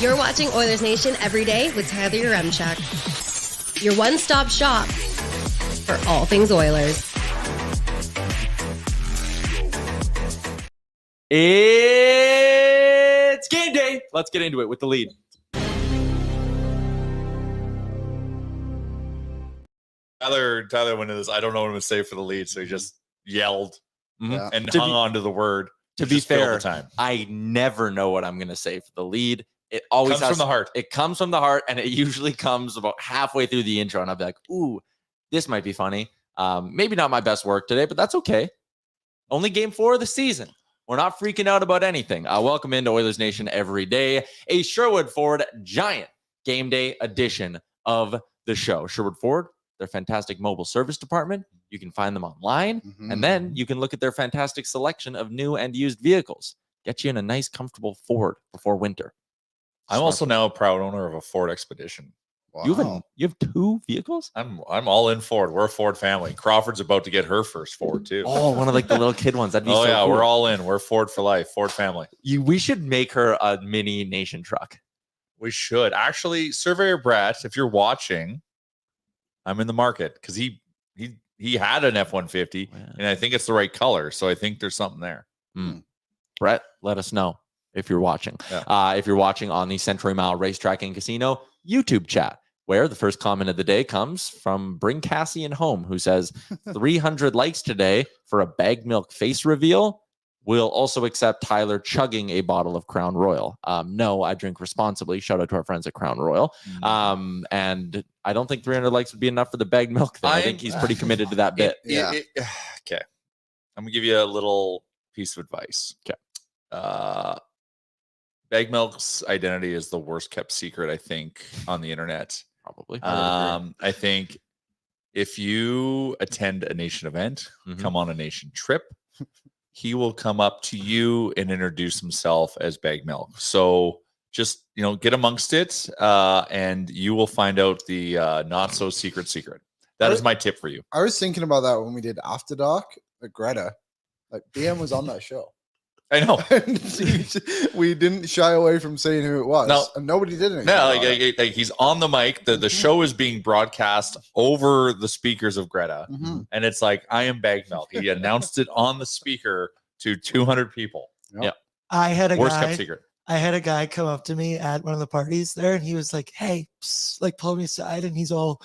You're watching Oilers Nation Everyday with Tyler Yaremchuk. Your one-stop shop for all things Oilers. It's game day. Let's get into it with the lead. Tyler went into this. I don't know what to say for the lead, so he just yelled and hung on to the word. To be fair, I never know what I'm going to say for the lead. It always comes from the heart. It comes from the heart, and it usually comes about halfway through the intro, and I'll be like, ooh, this might be funny. Maybe not my best work today, but that's okay. Only game 4 of the season. We're not freaking out about anything. Welcome into Oilers Nation Everyday, a Sherwood Ford giant game day edition of the show. Sherwood Ford, their fantastic mobile service department. You can find them online, and then you can look at their fantastic selection of new and used vehicles. Get you in a nice, comfortable Ford before winter. I'm also now a proud owner of a Ford Expedition. Wow. You have 2 vehicles? I'm all in Ford. We're a Ford family. Crawford's about to get her first Ford too. Oh, one of like the little kid ones. That'd be so cool. We're all in. We're Ford for life. Ford family. We should make her a mini nation truck. We should. Actually, Surveyor Brett, if you're watching, I'm in the market because he had an F-150 and I think it's the right color. So I think there's something there. Brett, let us know if you're watching. Yeah. If you're watching on the Century Mile Racetrack and Casino YouTube chat, where the first comment of the day comes from Bring Cassian Home, who says 300 likes today for a bag milk face reveal. We'll also accept Tyler chugging a bottle of Crown Royal. No, I drink responsibly. Shout out to our friends at Crown Royal. And I don't think 300 likes would be enough for the bagged milk thing. I think he's pretty committed to that bit. Okay. I'm going to give you a little piece of advice. Okay. Bag milk's identity is the worst kept secret, I think, on the internet. Probably. I think if you attend a nation event, come on a nation trip, he will come up to you and introduce himself as Bag Milk. So just, get amongst it, and you will find out the not so secret. That is my tip for you. I was thinking about that when we did After Dark at Greta. Like, BM was on that show. I know. We didn't shy away from saying who it was. No. And nobody did anything. No, like he's on the mic. The show is being broadcast over the speakers of Greta. And it's like, I am Bag Milk. He announced it on the speaker to 200 people. Yep. I had a worst guy. kept secret. I had a guy come up to me at one of the parties there, and he was like, "Hey," like pulled me aside, and he's all,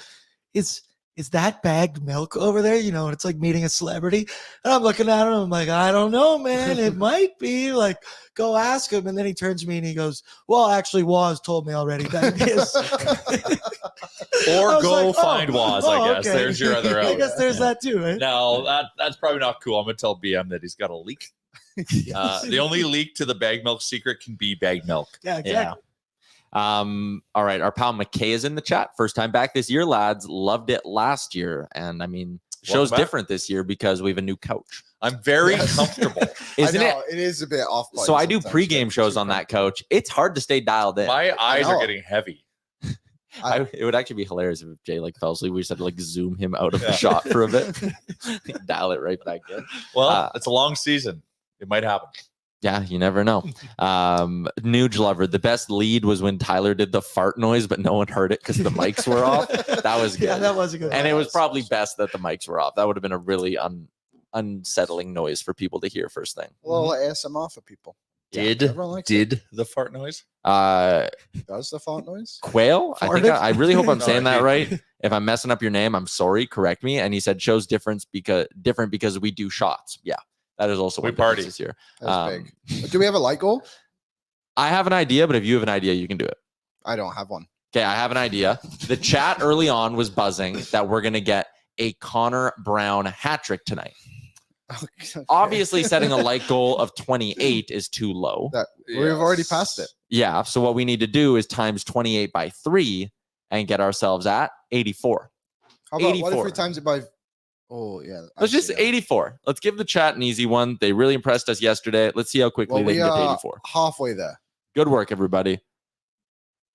Is that bagged milk over there? And it's like meeting a celebrity. And I'm looking at him. I'm like, I don't know, man. It might be. Like, go ask him. And then he turns to me and he goes, well, actually, Waz told me already that it is. Or go find Waz, I guess. Okay. There's your other out. I guess there's that too, right? No, that's probably not cool. I'm going to tell BM that he's got a leak. The only leak to the bag milk secret can be bag milk. Yeah, exactly. All right. Our pal McKay is in the chat. First time back this year, lads. Loved it last year. And I mean, show's different this year because we have a new couch. I'm very comfortable. Isn't it? It is a bit off. So I do pregame shows on that couch. It's hard to stay dialed in. My eyes are getting heavy. It would actually be hilarious if Jay fell asleep. We just had to zoom him out of the shot for a bit. Dial it right back in. Well, it's a long season. It might happen. Yeah, you never know. Nuge Lover, the best lead was when Tyler did the fart noise, but no one heard it because the mics were off. That was good. Yeah, that was a good one. And it was probably best that the mics were off. That would have been a really unsettling noise for people to hear first thing. A little ASMR for people. Did the fart noise? Does the fart noise? Quail? I really hope I'm saying that right. If I'm messing up your name, I'm sorry. Correct me. And he said show's different because we do shots. Yeah. That is also we one party this year. That's big. Do we have a light goal? I have an idea, but if you have an idea, you can do it. I don't have one. Okay, I have an idea. The chat early on was buzzing that we're going to get a Connor Brown hat trick tonight. Okay. Obviously, setting a light goal of 28 is too low. We've already passed it. Yeah, so what we need to do is times 28 by 3 and get ourselves at 84. How about what if we times it by... Oh, yeah. Let's just 84. Let's give the chat an easy one. They really impressed us yesterday. Let's see how quickly they can get to 84. Halfway there. Good work, everybody.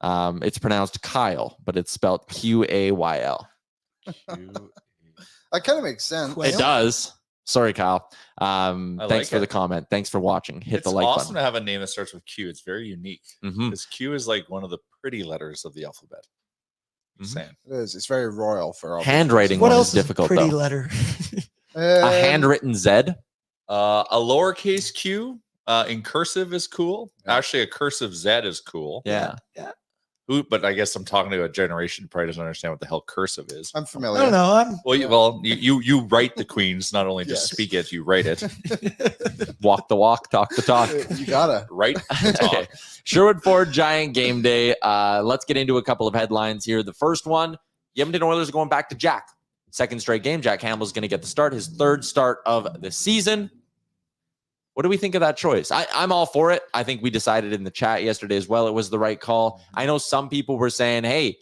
It's pronounced Kyle, but it's spelled Q-A-Y-L. That kind of makes sense. It does. Sorry, Kyle. like Thanks for it. the comment. Thanks for watching. Hit It's the like awesome button. to have a name that starts with Q. It's very unique. Mhm. Because Q is like one of the pretty letters of the alphabet. Just Mhm. saying. It is. It's very royal for obvious Handwriting reasons. What one else is is difficult, pretty though. letter? A handwritten Z. A lowercase Q in cursive is cool. Yeah. Actually, a cursive Z is cool. Yeah. But I guess I'm talking to a generation who probably doesn't understand what the hell cursive is. I'm I familiar. don't know. Well, you write the Queens, not only just Yes. speak it, you write it. Walk the walk, talk the talk. You gotta. Write the talk. Sherwood Ford Giant game day. Let's get into a couple of headlines here. The first one, the Edmonton Oilers are going back to Jack. Second straight game. Jack Campbell's going to get the start, his third start of the season. What do we think of that choice? I'm all for it. I think we decided in the chat yesterday as well it was the right call. I know some people were saying, hey,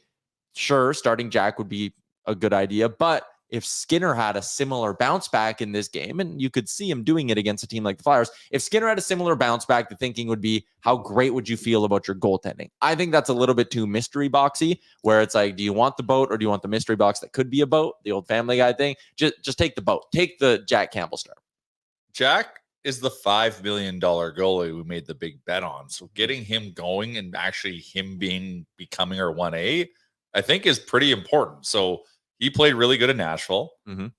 sure, starting Jack would be a good idea, but if Skinner had a similar bounce back in this game, and you could see him doing it against a team like the Flyers, if Skinner had a similar bounce back, the thinking would be, how great would you feel about your goaltending? I think that's a little bit too mystery boxy, where it's like, do you want the boat or do you want the mystery box that could be a boat? The old Family Guy thing. Just take the boat. Take the Jack Campbell start. Jack is the $5 million goalie we made the big bet on. So getting him going and actually him becoming our 1A, I think is pretty important. So he played really good in Nashville. Mhm.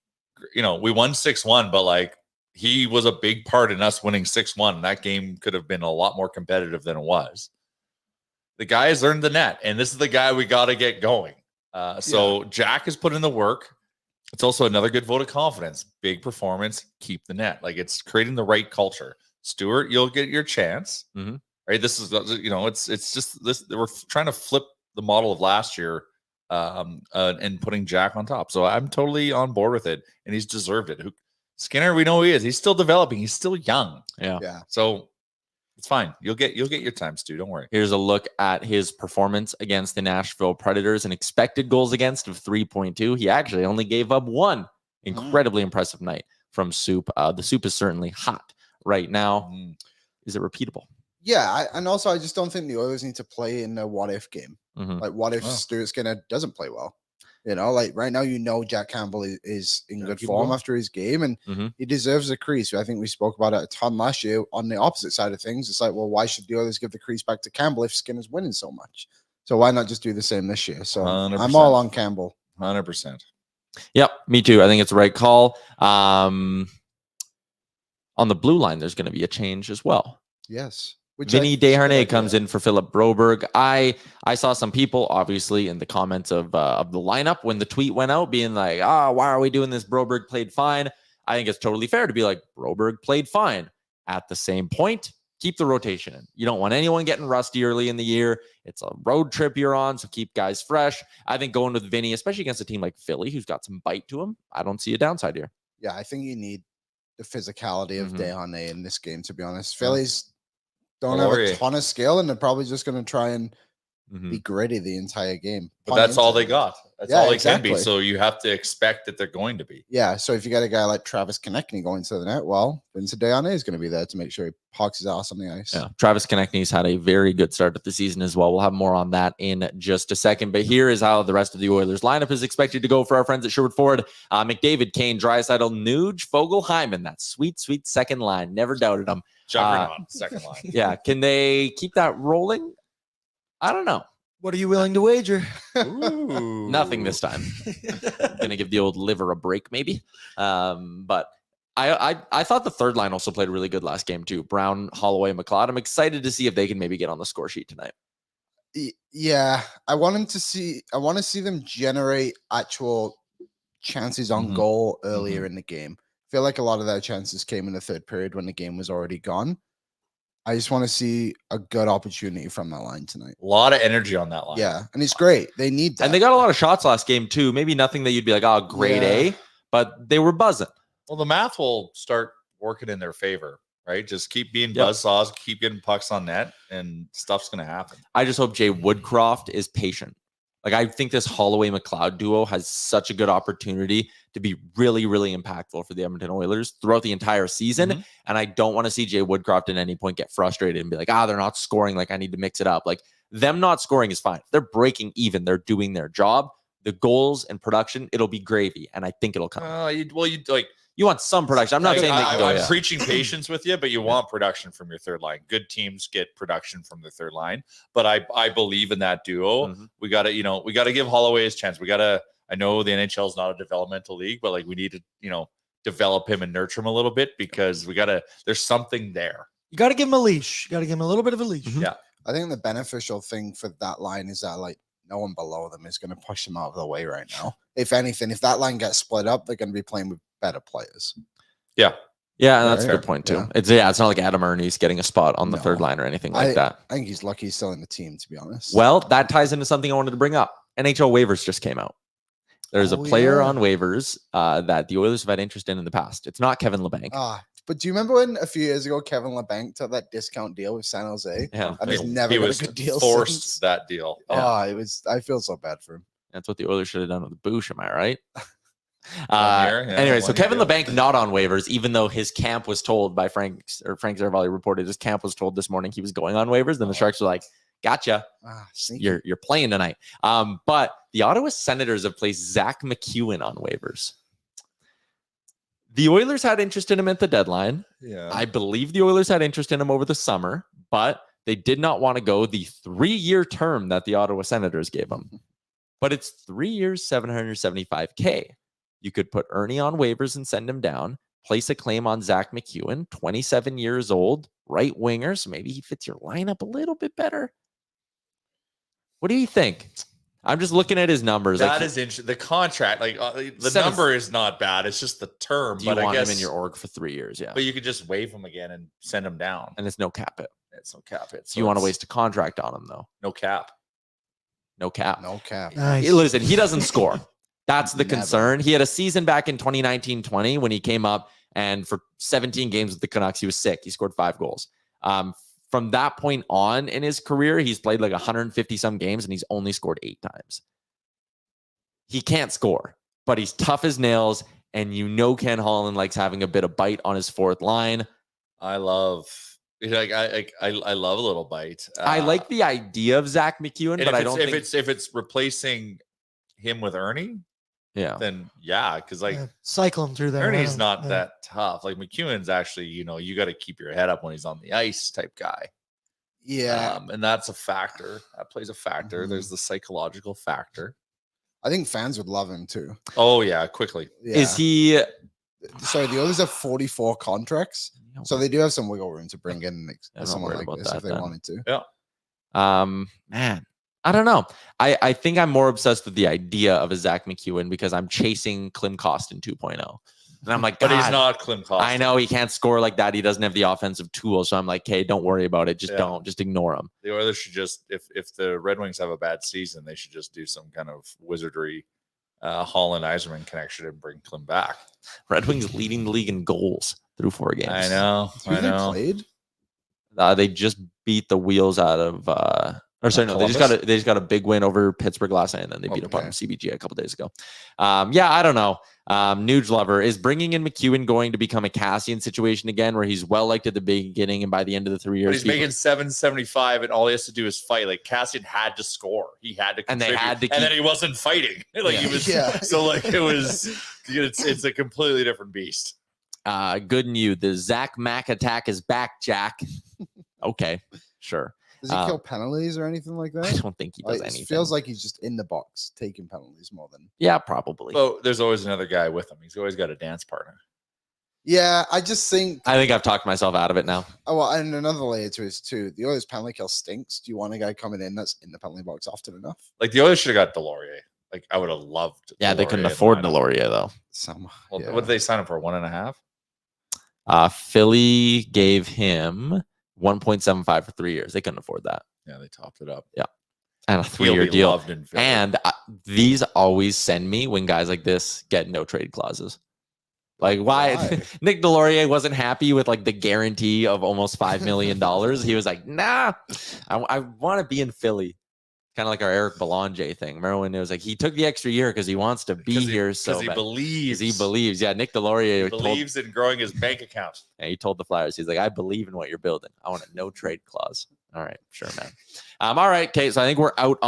You know, we won 6-1, but like he was a big part in us winning 6-1. That game could have been a lot more competitive than it was. The guy has earned the net, and this is the guy we got to get going. So Jack has put in the work. It's also another good vote of confidence. Big performance, keep the net. Like it's creating the right culture. Stuart, you'll get your chance. Mhm. Right. This is, it's just this. We're trying to flip the model of last year and putting Jack on top. So I'm totally on board with it, and he's deserved it. Skinner, we know he is. He's still developing. He's still young. Yeah. So it's fine. You'll get your time, Stu. Don't worry. Here's a look at his performance against the Nashville Predators. An expected goals against of 3.2. He actually only gave up one. Incredibly impressive night from Soup. The Soup is certainly hot right now. Is it repeatable? Yeah. And also, I just don't think the Oilers need to play in a what if game. Mhm. Like, what if Stuart Skinner doesn't play well? You know, like right now, Jack Campbell is in good keep form going. after his game, and Mhm. he deserves a crease. I think we spoke about it a ton last year. On the opposite side of things, it's like, well, why should the Oilers give the crease back to Campbell if Skinner's winning so much? So why not just do the same this year? So 100%. I'm all on Campbell. 100%. Yep, me too. I think it's the right call. On the blue line, there's going to be a change as well. Yes. Vinny Desharnais comes in for Philip Broberg. I saw some people, obviously, in the comments of the lineup when the tweet went out, being like, why are we doing this? Broberg played fine. I think it's totally fair to be like, Broberg played fine. At the same point, keep the rotation in. You don't want anyone getting rusty early in the year. It's a road trip you're on, so keep guys fresh. I think going with Vinny, especially against a team like Philly, who's got some bite to him, I don't see a downside here. Yeah, I think you need the physicality of Mhm. Desharnais in this game, to be honest. Phillies don't have a Laurier. ton of skill, and they're probably just going to try and Mhm. be gritty the entire game. But that's all they got. That's all they can be. exactly. So you have to expect that they're going to be. Yeah, so if you got a guy like Travis Konecny going to the net, well, Vince Desharnais is going to be there to make sure he parks his ass on the ice. Yeah, Travis Konecny's had a very good start to the season as well. We'll have more on that in just a second. But here is how the rest of the Oilers lineup is expected to go for our friends at Sherwood Ford. McDavid, Kane, Draisaitl, Nuge, Fogle, Hyman. That sweet, sweet second line. Never doubted them. Juggernaut, second line. Yeah, can they keep that rolling? I don't know. What are you willing to wager? Ooh. Nothing this time. Gonna give the old liver a break, maybe. But I thought the third line also played really good last game too. Brown, Holloway, McLeod. I'm excited to see if they can maybe get on the score sheet tonight. Yeah, I want to see them generate actual chances on Mhm. goal earlier in the game. I feel like a lot of their chances came in the third period when the game was already gone. I just want to see a good opportunity from that line tonight. A lot of energy on that line. Yeah, and it's great. They need that. And they got a lot of shots last game too. Maybe nothing that you'd be like, oh, grade A, but they were buzzing. Well, the math will start working in their favor, right? Just keep being Yep. buzzsaws, keep getting pucks on net, and stuff's going to happen. I just hope Jay Woodcroft is patient. Like, I think this Holloway McLeod duo has such a good opportunity to be really, really impactful for the Edmonton Oilers throughout the entire season. Mhm. And I don't want to see Jay Woodcroft at any point get frustrated and be like, they're not scoring. Like, I need to mix it up. Like, them not scoring is fine. They're breaking even. They're doing their job. The goals and production, it'll be gravy. And I think it'll come. You want some production. I'm not saying they can go. I'm preaching patience with you, but you want production from your third line. Good teams get production from their third line, but I believe in that duo. Mm-hmm. We got to give Holloway his chance. I know the NHL is not a developmental league, but like we need to develop him and nurture him a little bit because there's something there. You got to give him a leash. You got to give him a little bit of a leash. Mm-hmm. Yeah. I think the beneficial thing for that line is that like no one below them is going to push them out of the way right now. If anything, if that line gets split up, they're going to be playing with better players. Yeah. Yeah, that's a Right. good point too. Yeah. It's not like Adam Ernie's getting a spot on the third line or anything like that. I think he's lucky he's still in the team, to be honest. Well, that ties into something I wanted to bring up. NHL waivers just came out. There's a player on waivers that the Oilers have had interest in the past. It's not Kevin LeBanc. But do you remember when a few years ago Kevin LeBanc took that discount deal with San Jose? Yeah, And he's never he got was a good deal forced since. that deal. Yeah. It was. I feel so bad for him. That's what the Oilers should have done with Boosh. Am I right? Anyway, so Kevin LeBanc not on waivers, even though his camp was told by Frank Zervali reported his camp was told this morning he was going on waivers. Then the Sharks were like, "Gotcha, Sneaky. you're playing tonight." But the Ottawa Senators have placed Zach McEwen on waivers. The Oilers had interest in him at the deadline. Yeah. I believe the Oilers had interest in him over the summer, but they did not want to go the 3-year term that the Ottawa Senators gave him. But it's 3 years, $775K. You could put Ernie on waivers and send him down, place a claim on Zach McEwen, 27 years old, right winger, so maybe he fits your lineup a little bit better. What do you think? I'm just looking at his numbers. That is interesting. The contract, the number is not bad. It's just the term. Do you but want I guess him in your org for 3 years? Yeah. But you could just waive him again and send him down. And it's no cap it. It's no cap it. So you want to waste a contract on him, though? No cap. No cap. No cap. Nice. Listen, he doesn't score. That's the Never. concern. He had a season back in 2019-20 when he came up, and for 17 games with the Canucks, he was sick. He scored 5 goals. From that point on in his career, he's played like 150-some games, and he's only scored 8 times. He can't score, but he's tough as nails, and Ken Holland likes having a bit of bite on his fourth line. I love I love a little bite. I like the idea of Zach McEwen, but I don't think if it's replacing him with Ernie, then because cycle him through there. Ernie's not that tough. Like McEwen's actually, you got to keep your head up when he's on the ice type guy. Yeah. And that's a factor. That plays a factor. Mhm. There's the psychological factor. I think fans would love him too. Oh yeah, quickly. Yeah. Is he? Sorry, the others have 44 contracts, so they do have some wiggle room to bring in I'm not someone worried like about this that if they then. wanted to. Yeah. Man, I don't know. I think I'm more obsessed with the idea of a Zach McEwen because I'm chasing Klim Kostin 2.0. And I'm like, But he's God, not Klim Kostin. I know he can't score like that. He doesn't have the offensive tools. So I'm like, hey, don't worry about it. Just just ignore him. The Oilers should just, if the Red Wings have a bad season, they should just do some kind of wizardry Holland Yzerman connection and bring Klim back. Red Wings leading the league in goals through 4 games. I know. Who they played? They just beat the wheels out of they just got a big win over Pittsburgh last night, and then they beat up on CBG a couple days ago. I don't know. Nuge Lover, is bringing in McEwen going to become a Cassian situation again, where he's well liked at the beginning, and by the end of the 3 years, But he's making $775, and all he has to do is fight. Like Cassian had to score, he had to, and they had to, and then he wasn't fighting. He was, so like it was. It's a completely different beast. Good news. The Zach Mack attack is back, Jack. Okay, sure. Does he kill penalties or anything like that? I don't think he does anything. It feels like he's just in the box taking penalties more than. Yeah, probably. So there's always another guy with him. He's always got a dance partner. Yeah, I just think. I think I've talked myself out of it now. Oh, well, and another layer to it is too. The Oilers penalty kill stinks. Do you want a guy coming in that's in the penalty box often enough? Like the Oilers should have got Delorier. Like I would have loved. Yeah, they couldn't afford Delorier though. What did they sign him for? 1.5. Philly gave him 1.75 for 3 years. They couldn't afford that. Yeah, they topped it up. Yeah, and a 3-year deal. And And these always send me when guys like this get no trade clauses. Like why? Nick Delorier wasn't happy with like the guarantee of almost $5 million. He was like, nah, I want to be in Philly. Kind of like our Eric Belanger thing. Remember when it was like he took the extra year because he wants to be here so he bad. believes. He believes. Yeah, Nick Delorier believes in growing his bank account. And he told the Flyers, he's like, I believe in what you're building. I want a no trade clause. All right, sure, man. All right, okay. So I think we're out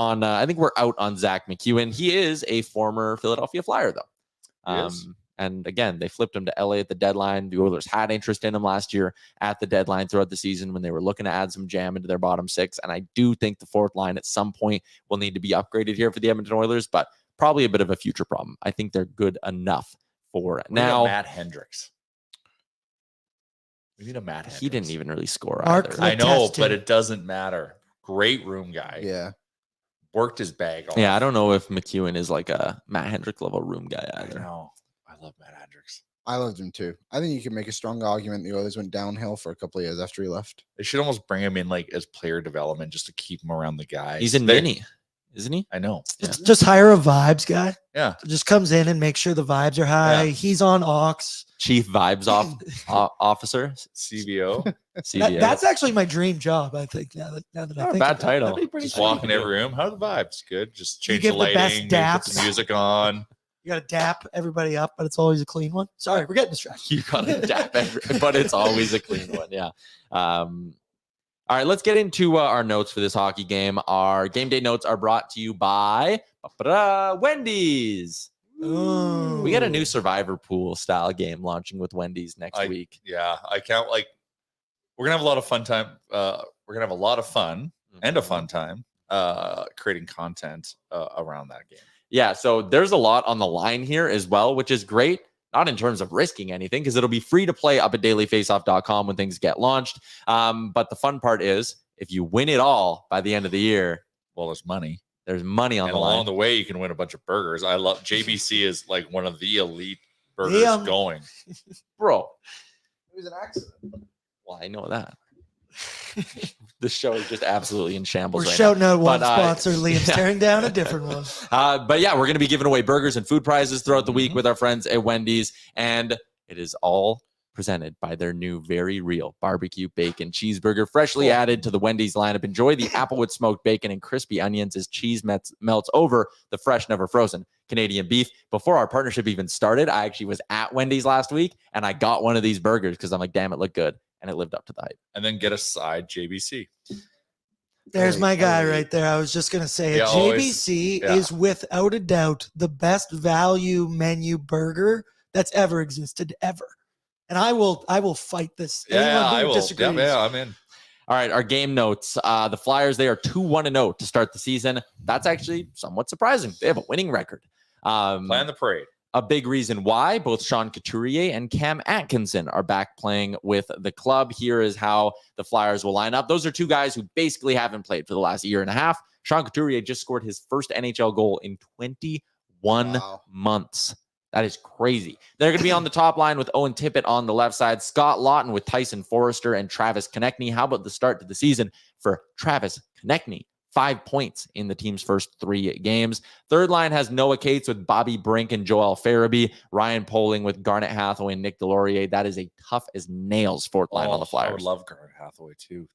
on Zach McEwen. He is a former Philadelphia Flyer, though. And again, they flipped him to LA at the deadline. The Oilers had interest in him last year at the deadline throughout the season when they were looking to add some jam into their bottom six. And I do think the fourth line at some point will need to be upgraded here for the Edmonton Oilers, but probably a bit of a future problem. I think they're good enough for it. Now, Matt Hendricks. We need a Matt Hendricks. He didn't even really score Mark either. I know, Letestin. but it doesn't matter. Great room guy. Yeah. Worked his bag off. Yeah, I don't know if McEwen is like a Matt Hendrick level room guy I either. know. I love Matt Hendricks. I loved him too. I think you can make a strong argument the Oilers went downhill for a couple of years after he left. They should almost bring him in like as player development just to keep him around the guys. He's in They- mini, isn't he? I know. Just hire a vibes guy. Yeah. Just comes in and makes sure the vibes are high. Yeah. He's on Ox. Chief Vibes Officer, CVO. CVO. That's actually my dream job. I think now that I Not a think bad of it. title. That'd be pretty Just sweet. walk in every room. How are the vibes? Good. Just change the give the best lighting, maybe put daps. the music on. You got to dap everybody up, but it's always a clean one. Sorry, we're getting distracted. You got to dap but it's always a clean one. Yeah. All right, let's get into our notes for this hockey game. Our game day notes are brought to you by Wendy's. Ooh. We got a new Survivor Pool style game launching with Wendy's next week. Yeah. I count like we're gonna have a lot of fun time. We're gonna have a lot of fun and a fun time creating content around that game. Yeah, so there's a lot on the line here as well, which is great. Not in terms of risking anything, because it'll be free to play up at dailyfaceoff.com when things get launched. But the fun part is, if you win it all by the end of the year, Well, there's money. there's money on And the along line. the way, you can win a bunch of burgers. I love JBC is like one of the elite burgers Yeah. going. Bro, It was an accident. well, I know that. This show is just absolutely in shambles We're right shouting out one But, sponsor. Liam's yeah. tearing down a different one. But yeah, we're going to be giving away burgers and food prizes throughout the week Mhm. with our friends at Wendy's. And it is all presented by their new Very Real barbecue bacon cheeseburger, freshly added to the Wendy's lineup. Enjoy the applewood smoked bacon and crispy onions as cheese melts over the fresh, never frozen Canadian beef. Before our partnership even started, I actually was at Wendy's last week and I got one of these burgers because I'm like, damn, it looked good. And it lived up to the hype. And then get a side JBC. There's my guy Elite. right there. I was just going to say it. Yeah, always. JBC Yeah. is without a doubt the best value menu burger that's ever existed ever. And I will fight this. Yeah, Anyone who I will. disagrees. Yeah, I'm in. All right, our game notes. The Flyers, they are 2-1-0 to start the season. That's actually somewhat surprising. They have a winning record. Plan the parade. A big reason why both Sean Couturier and Cam Atkinson are back playing with the club. Here is how the Flyers will line up. Those are two guys who basically haven't played for the last year and a half. Sean Couturier just scored his first NHL goal in 21 Wow. months. That is crazy. They're going to be on the top line with Owen Tippett on the left side, Scott Lawton with Tyson Forrester and Travis Konecny. How about the start to the season for Travis Konecny? 5 points in the team's first 3 games. Third line has Noah Cates with Bobby Brink and Joel Farabee. Ryan Poling with Garnet Hathaway and Nick Delorier. That is a tough as nails fourth line on the I Flyers. would love Garnet Hathaway too.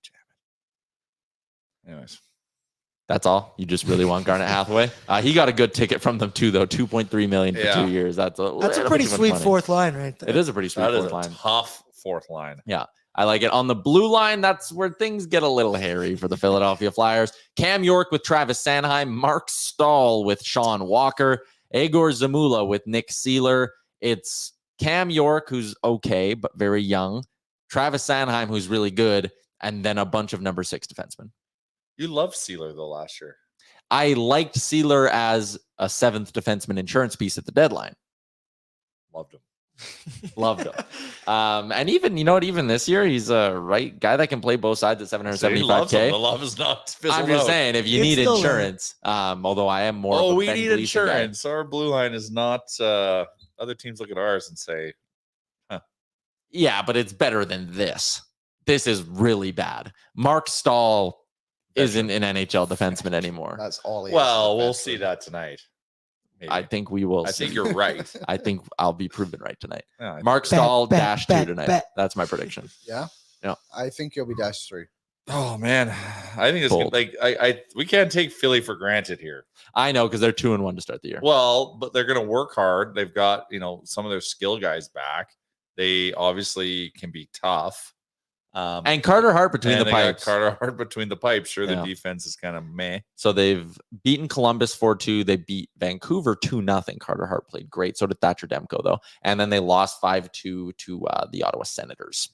Damn it. Anyways. That's all. You just really want Garnet Hathaway. He got a good ticket from them too, though. $2.3 million for Yeah. 2 years. That's a little pretty too much sweet money. fourth line right there. It is a pretty sweet That is fourth a line. tough fourth line. I like it. On the blue line, that's where things get a little hairy for the Philadelphia Flyers. Cam York with Travis Sanheim, Mark Stahl with Sean Walker, Egor Zamula with Nick Seeler. It's Cam York, who's okay, but very young, Travis Sanheim, who's really good, and then a bunch of number 6 defensemen. You loved Sealer though last year. I liked Seeler as a 7th defenseman insurance piece at the deadline. Loved him. Loved him. And even, you know what, even this year, he's a right guy that can play both sides at So he loves him. $775K. The love is not fizzled I'm just out. saying, if you It's need still insurance, although I am more of Oh, a we Ben need Gleason guy. insurance. Our blue line is not other teams look at ours and say, Yeah, but it's better than this. This is really bad. Mark Stahl isn't an NHL defenseman anymore. That's all. He well, is we'll defensively. see that tonight. Maybe. I think we will. I think see. you're right. I think I'll be proven right tonight. Yeah, I- Mark Bet, Stahl bet, dash bet, 2 tonight. bet. That's my prediction. Yeah. Yeah. I think he'll be -3. Oh man, I think it's Bold. like I we can't take Philly for granted here. I know, because they're 2-1 to start the year. Well, but they're going to work hard. They've got some of their skill guys back. They obviously can be tough. And Carter Hart between and the they got pipes. Carter Hart between the pipes. Sure, Yeah. the defense is kind of meh. So they've beaten Columbus 4-2. They beat Vancouver 2-0. Carter Hart played great. So did Thatcher Demko, though. And then they lost 5-2 to the Ottawa Senators.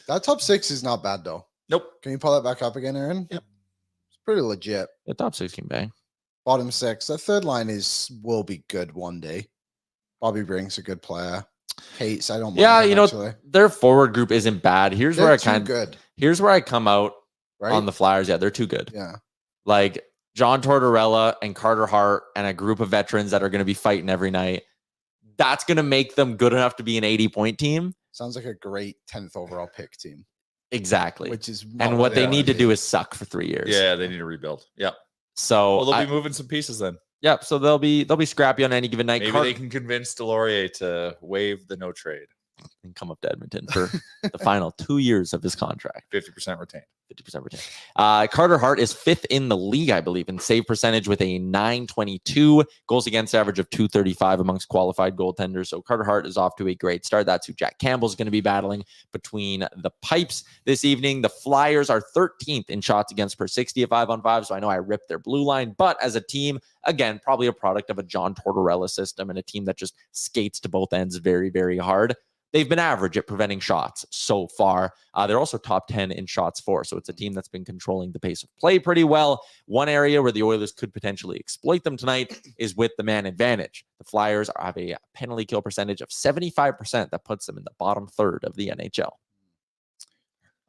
That top 6 is not bad, though. Nope. Can you pull that back up again, Aaron? Yep. It's pretty legit. The top 6 can bang. Bottom 6. The third line will be good one day. Bobby Brink's a good player. Cates, I don't mind Yeah, him, you know, actually. their forward group isn't bad. Here's They're where I too good, here's where I come out right? on the Flyers. Yeah, they're too good. Yeah. Like John Tortorella and Carter Hart and a group of veterans that are going to be fighting every night. That's going to make them good enough to be an 80-point team. Sounds like a great 10th overall pick team. Exactly. Which is not And what they want need to be. do is suck for 3 years. Yeah, they need to rebuild. Yep. So Well, they'll be moving some pieces then. yep. So they'll be scrappy on any given night. Maybe they can convince Delorier to waive the no trade. and come up to Edmonton for the final 2 years of his contract. 50% retained. 50% retained. Carter Hart is 5th in the league, I believe, in save percentage with a 922, goals against average of 235 amongst qualified goaltenders. So Carter Hart is off to a great start. That's who Jack Campbell's going to be battling between the pipes this evening. The Flyers are 13th in shots against per 60 at 5-on-5. So I know I ripped their blue line, but as a team, again, probably a product of a John Tortorella system and a team that just skates to both ends very, very hard. They've been average at preventing shots so far. They're also top 10 in shots for. So it's a team that's been controlling the pace of play pretty well. One area where the Oilers could potentially exploit them tonight is with the man advantage. The Flyers have a penalty kill percentage of 75%. That puts them in the bottom third of the NHL.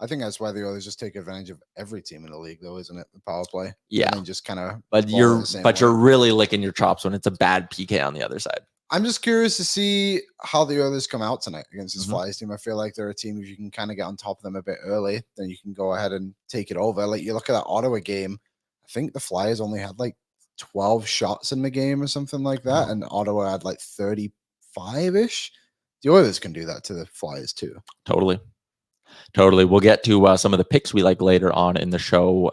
I think that's why the Oilers just take advantage of every team in the league, though, isn't it? The power play. Yeah. And just kind of. But you're really licking your chops when it's a bad PK on the other side. I'm just curious to see how the Oilers come out tonight against this Mhm. Flyers team. I feel like they're a team, if you can kind of get on top of them a bit early, then you can go ahead and take it over. Like you look at that Ottawa game, I think the Flyers only had like 12 shots in the game or something like that, and Ottawa had like 35-ish. The Oilers can do that to the Flyers too. Totally. We'll get to some of the picks we like later on in the show,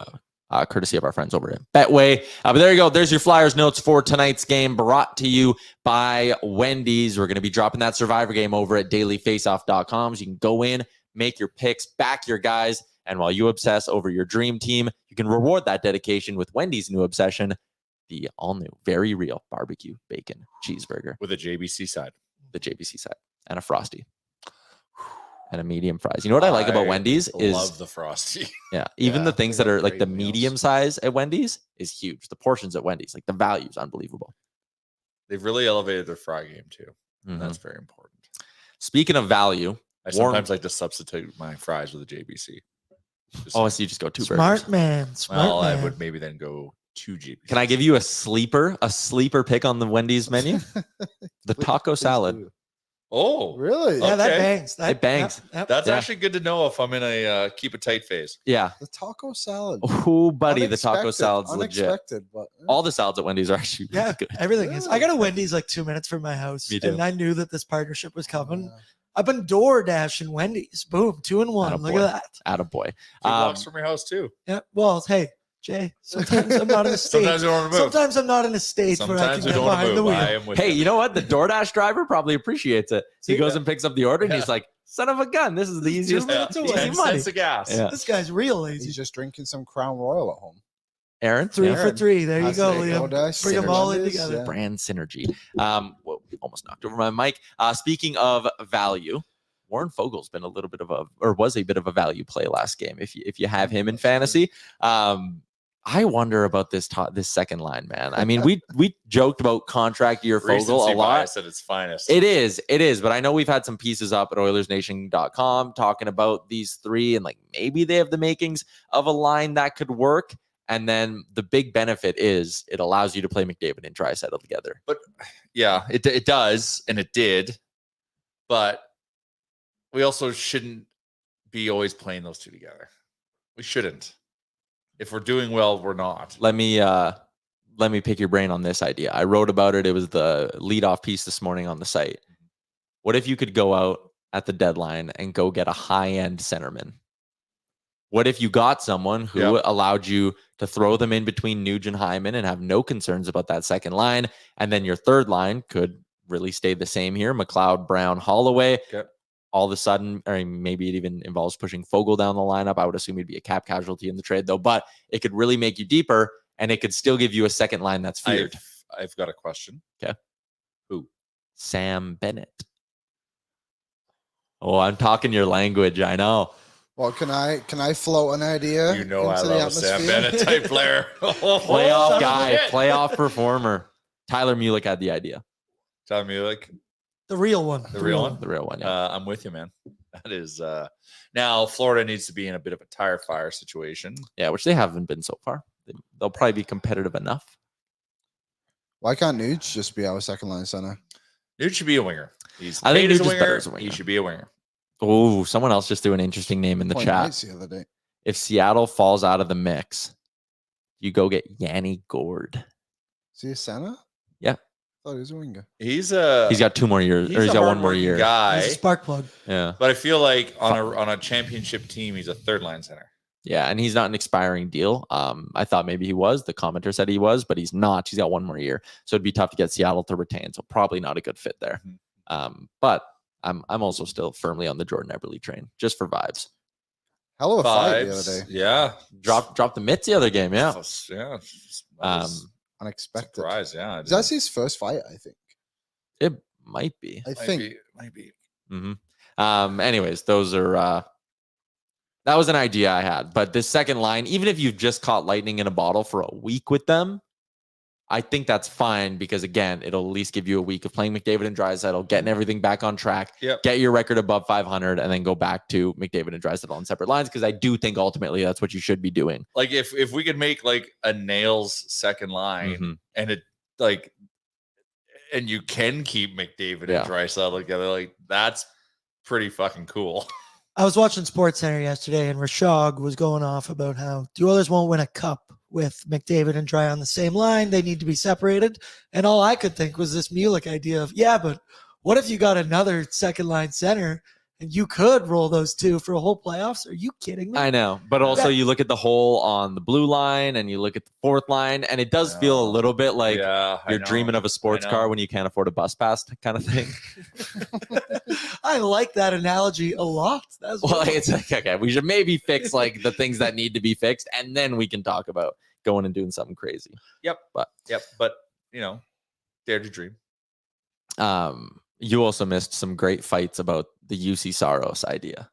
courtesy of our friends over at Betway. But there you go. There's your Flyers notes for tonight's game, brought to you by Wendy's. We're going to be dropping that Survivor game over at dailyfaceoff.com. So you can go in, make your picks, back your guys, and while you obsess over your dream team, you can reward that dedication with Wendy's new obsession, the all-new, very real barbecue bacon cheeseburger. With a JBC side. The JBC side. And a Frosty. And a medium fries. You know what I like about Wendy's is love the Frosty. yeah, even Yeah, the things they that got are like great the meals. medium size at Wendy's is huge. The portions at Wendy's, like the value is unbelievable. They've really elevated their fry game too. Mhm. That's very important. Speaking of value, I Warren- sometimes like to substitute my fries with a JBC. oh, so you just go two Smart burgers. man. Smart Well, I man. would maybe then go 2 JBC. Can I give you a sleeper pick on the Wendy's menu? The taco Please salad. do. Oh, Really? Yeah, that Okay. bangs. It bangs. Yep. that's Yeah. actually good to know if I'm in a keep it tight phase. Yeah. The taco salad. Oh, buddy, the taco Unexpected, salad's legit. unexpected, but All the salads at Wendy's are actually really Yeah, good. everything is. I Really? got a Wendy's like 2 minutes from my house, Me too. and I knew that this partnership was coming. Yeah. I've been door dashing Wendy's. Boom, 2-in-1. Look Attaboy. at that. Attaboy. 2 blocks from your house too. Yeah. Well, hey, Jay. Sometimes I'm not in a state. Sometimes you don't want to move. Sometimes I'm not in a state where I Sometimes can you get don't want behind to the move. wheel. I am with Hey, you. you know what? The DoorDash driver probably appreciates it. He See? goes and picks up the order and Yeah. he's like, son of a gun, this is the This is easiest 2 minutes away. easy 10 money. cents of gas. Yeah. This guy's real lazy. He's just drinking some Crown Royal at home. Aaron? Three Yeah. for 3. There you Has go, to Liam. go dash, Bring them synergy all in is, together. yeah. Brand synergy. Well, almost knocked over my mic. Speaking of value, Warren Fogel's been was a bit of a value play last game. If you have him in fantasy, I wonder about this second line, man. I mean, we joked about contract year Fogel Recency a lot. bias at its finest. It is, but I know we've had some pieces up at Oilersnation.com talking about these three and like maybe they have the makings of a line that could work. And then the big benefit is it allows you to play McDavid and Draisaitl together. But yeah, it does, and it did. But we also shouldn't be always playing those two together. We shouldn't. If we're doing well, we're not. Let me pick your brain on this idea. I wrote about it. It was the leadoff piece this morning on the site. What if you could go out at the deadline and go get a high-end centerman? What if you got someone who allowed you to throw them in between Nugent-Hopkins and have no concerns about that second line, and then your third line could really stay the same here: McLeod, Brown, Holloway. Okay. all of a sudden, or maybe it even involves pushing Fogle down the lineup. I would assume he'd be a cap casualty in the trade, though. But it could really make you deeper, and it could still give you a second line that's feared. I've got a question. Okay. Who? Sam Bennett. Oh, I'm talking your language. I know. Well, can I float an idea? You know I into the love a Sam atmosphere? Bennett type player. Playoff guy, playoff performer. Tyler Mulick had the idea. Tyler Mulick, The real one. the real one. The real one, yeah. I'm with you, man. That is now Florida needs to be in a bit of a tire fire situation. Yeah, which they haven't been so far. They'll probably be competitive enough. Why can't Nuge just be our second line center? Dude should be a winger. He's I think paid as Nuge a is better winger. as a winger. He should be a winger. Oh, someone else just threw an interesting name in the Point chat. Knights the other day. If Seattle falls out of the mix, you go get Yanni Gord. Is he a center? Yeah. I thought he was a winger. He's got 2 more years, or he's got 1 more hardworking year. guy. He's a spark plug. Yeah. But I feel like on a championship team, he's a third line center. Yeah, and he's not an expiring deal. I thought maybe he was. The commenter said he was, but he's not. He's got 1 more year. So it'd be tough to get Seattle to retain. So probably not a good fit there. But I'm also still firmly on the Jordan Eberle train, just for vibes. Hell of a fight the Vibes. other day. Yeah. Dropped the mitts the other game, yeah. Yeah. Unexpected. Surprise, yeah. That's his first fight, I think. It might be. I think. Might be. Anyways, those are that was an idea I had. But this second line, even if you've just caught lightning in a bottle for a week with them, I think that's fine because, again, it'll at least give you a week of playing McDavid and Draisaitl, getting everything back on track, get your record above 500, and then go back to McDavid and Draisaitl on separate lines because I do think ultimately that's what you should be doing. Like if we could make like a Nails second line and it like and you can keep McDavid and Draisaitl together, like that's pretty fucking cool. I was watching SportsCenter yesterday, and Rashog was going off about how the Oilers won't win a cup with McDavid and Dry on the same line. They need to be separated. And all I could think was this Mulick idea of, yeah, but what if you got another second line center and you could roll those two for a whole playoffs? Are you kidding me? I know. But also you look at the hole on the blue line and you look at the fourth line, and it does feel a little bit like you're dreaming of a sports car when you can't afford a bus pass kind of thing. I like that analogy a lot. That's it's like, okay, we should maybe fix like the things that need to be fixed, and then we can talk about going and doing something crazy. But you know, dare to dream. You also missed some great fights about the UC Saros idea,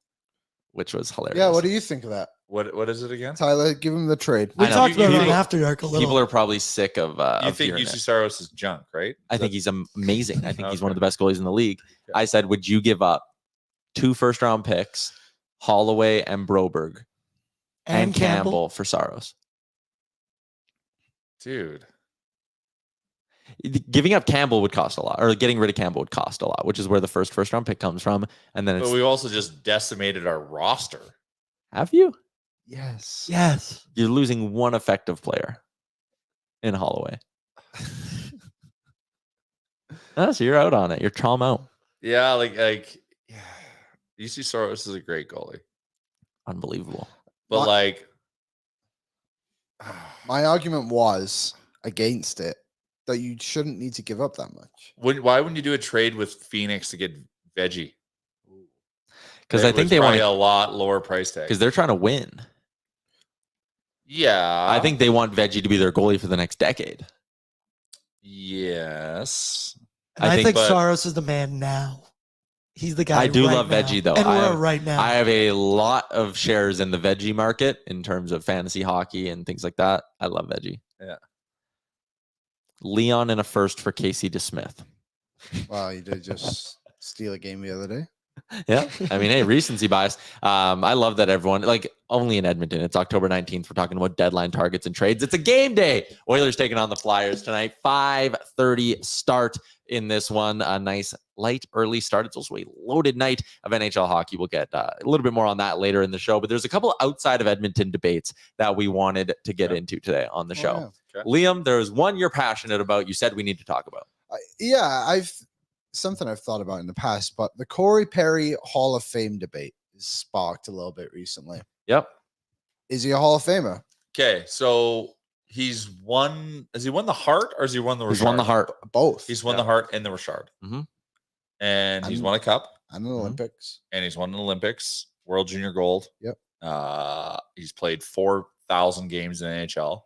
which was hilarious. Yeah, what do you think of that? What is it again? Tyler, give him the trade. We talked about it on After Dark a little. People are probably sick of you think UC Saros is junk, right? I think he's amazing. I think he's one of the best goalies in the league. Okay. I said, would you give up 2 first-round picks, Holloway and Broberg, and Campbell for Saros? Dude. Giving up Campbell would cost a lot, or getting rid of Campbell would cost a lot, which is where the first-round pick comes from. And then but we also just decimated our roster. Have you? Yes. You're losing 1 effective player in Holloway. So you're out on it. You're traum out. Yeah, UC Saros is a great goalie. Unbelievable. But my argument was against it, that you shouldn't need to give up that much. Why wouldn't you do a trade with Phoenix to get Veggie? Because I think they want a lot lower price tag. Because they're trying to win. Yeah. I think they want Veggie to be their goalie for the next decade. Yes. And I think Saros is the man now. He's the guy. I do love Veggie, though. And we're right now. I have a lot of shares in the Veggie market in terms of fantasy hockey and things like that. I love Veggie. Yeah. Leon in a first for Casey DeSmith. Wow, you did just steal a game the other day. Yeah. I mean, hey, recency bias. I love that everyone, like, only in Edmonton. It's October 19th. We're talking about deadline targets and trades. It's a game day. Oilers taking on the Flyers tonight. 5:30 start in this one. A nice light early start. It's also a loaded night of NHL hockey. We'll get a little bit more on that later in the show, but there's a couple outside of Edmonton debates that we wanted to get into today on the show. Yeah. Okay. Liam, there's one you're passionate about. You said we need to talk about. Something I've thought about in the past, but the Corey Perry Hall of Fame debate is sparked a little bit recently. Yep. Is he a Hall of Famer? Okay, so has he won the Hart or has he won the Richard? He's won the Hart. Both. He's won the Hart and the Richard. Mm-hmm. And he's won a cup. And the Olympics. And he's won the Olympics, World Junior Gold. Yep. He's played 4,000 games in the NHL.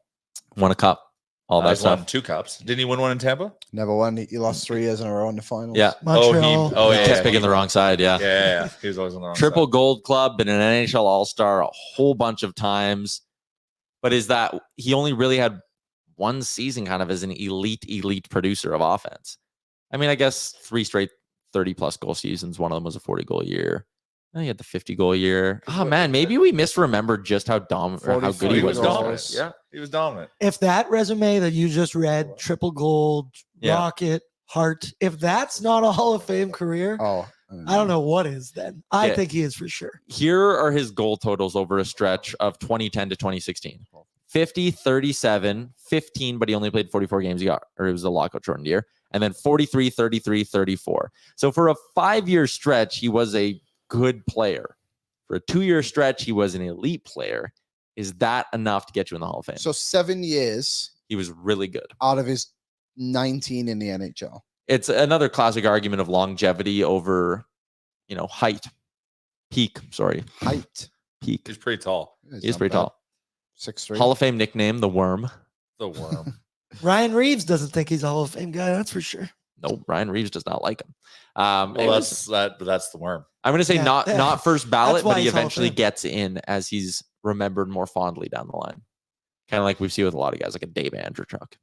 Won a cup. All that He's won stuff. 2 cups. Didn't he win one in Tampa? Never won. He lost 3 years in a row in the finals. Yeah. Montreal. He kept picking the wrong side. Yeah. Yeah. He was always on the wrong Triple side. gold club, been an NHL All-Star a whole bunch of times. But is that he only really had one season kind of as an elite producer of offense? I mean, I guess 3 straight 30-plus goal seasons. One of them was a 40-goal year. And he had the 50-goal year. Oh, man, maybe we misremembered just how dominant or how good he was. Dominant. Yeah, he was dominant. If that resume that you just read, triple gold, Rocket, Hart, if that's not a Hall of Fame career, I don't know what is then. I think he is for sure. Here are his goal totals over a stretch of 2010 to 2016. 50, 37, 15, but he only played 44 games. It was a lockout shortened year. And then 43, 33, 34. So for a 5-year stretch, he was a good player. For a 2-year stretch, he was an elite player. Is that enough to get you in the Hall of Fame? So 7 years. He was really good. Out of his 19 in the NHL. It's another classic argument of longevity over, height. Peak. Height. Peak. He's pretty tall. He's pretty tall. 6'3". Hall of Fame nickname, the Worm. The Worm. Ryan Reeves doesn't think he's a Hall of Fame guy. That's for sure. No, Ryan Reeves does not like him. That's the Worm. I'm going to say not first ballot, but he he's Hall of eventually Fame. gets in as he's remembered more fondly down the line. Kind of like we've seen with a lot of guys, like a Dave Andreychuk.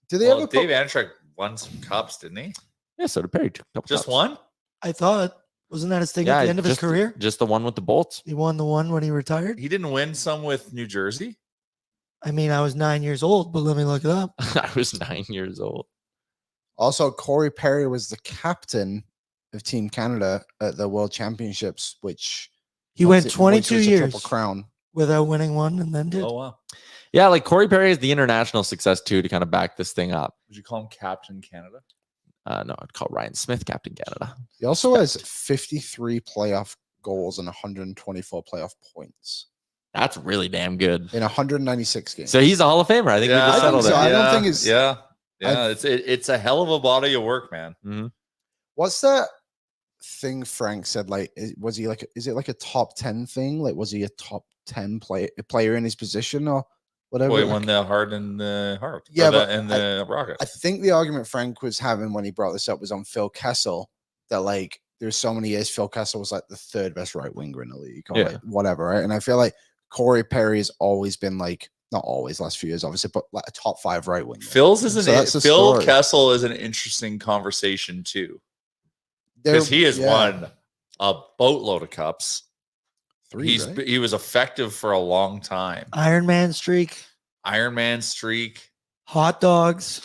Did they ever Dave Andreychuk won some cups, didn't he? Yeah, so did Perry. Just one? I thought. Wasn't that his thing at the end of his career? Just the one with the Bolts. He won the one when he retired? He didn't win some with New Jersey? I mean, I was 9 years old, but let me look it up. I was 9 years old. Also, Corey Perry was the captain of Team Canada at the World Championships, which he went which 22 was a years Triple Crown without winning one, and then did. Oh, wow. Yeah, like Corey Perry is the international success too to kind of back this thing up. Would you call him Captain Canada? No, I'd call Ryan Smith Captain Canada. He also has 53 playoff goals and 124 playoff points That's really damn good. in 196 games. So he's a Hall of Famer. I think we just I think settled so. it. I don't think it's- Yeah. It's a hell of a body of work, man. Mm-hmm. What's that thing Frank said? Like, was he like? Is it like a top 10 thing? Like, was he a top 10 player in his position or whatever? Boy, won the Hart and the Hart. Yeah, but and the Rocket. I think the argument Frank was having when he brought this up was on Phil Kessel, that like there's so many years Phil Kessel was like the 3rd best right winger in the league, or like whatever, right? And I feel like Corey Perry has always been like, not always, last few years obviously, but like a top 5 right winger. Phil story. Kessel is an interesting conversation too, because he has won a boatload of cups. 3, right? He was effective for a long time. Iron Man streak, hot dogs.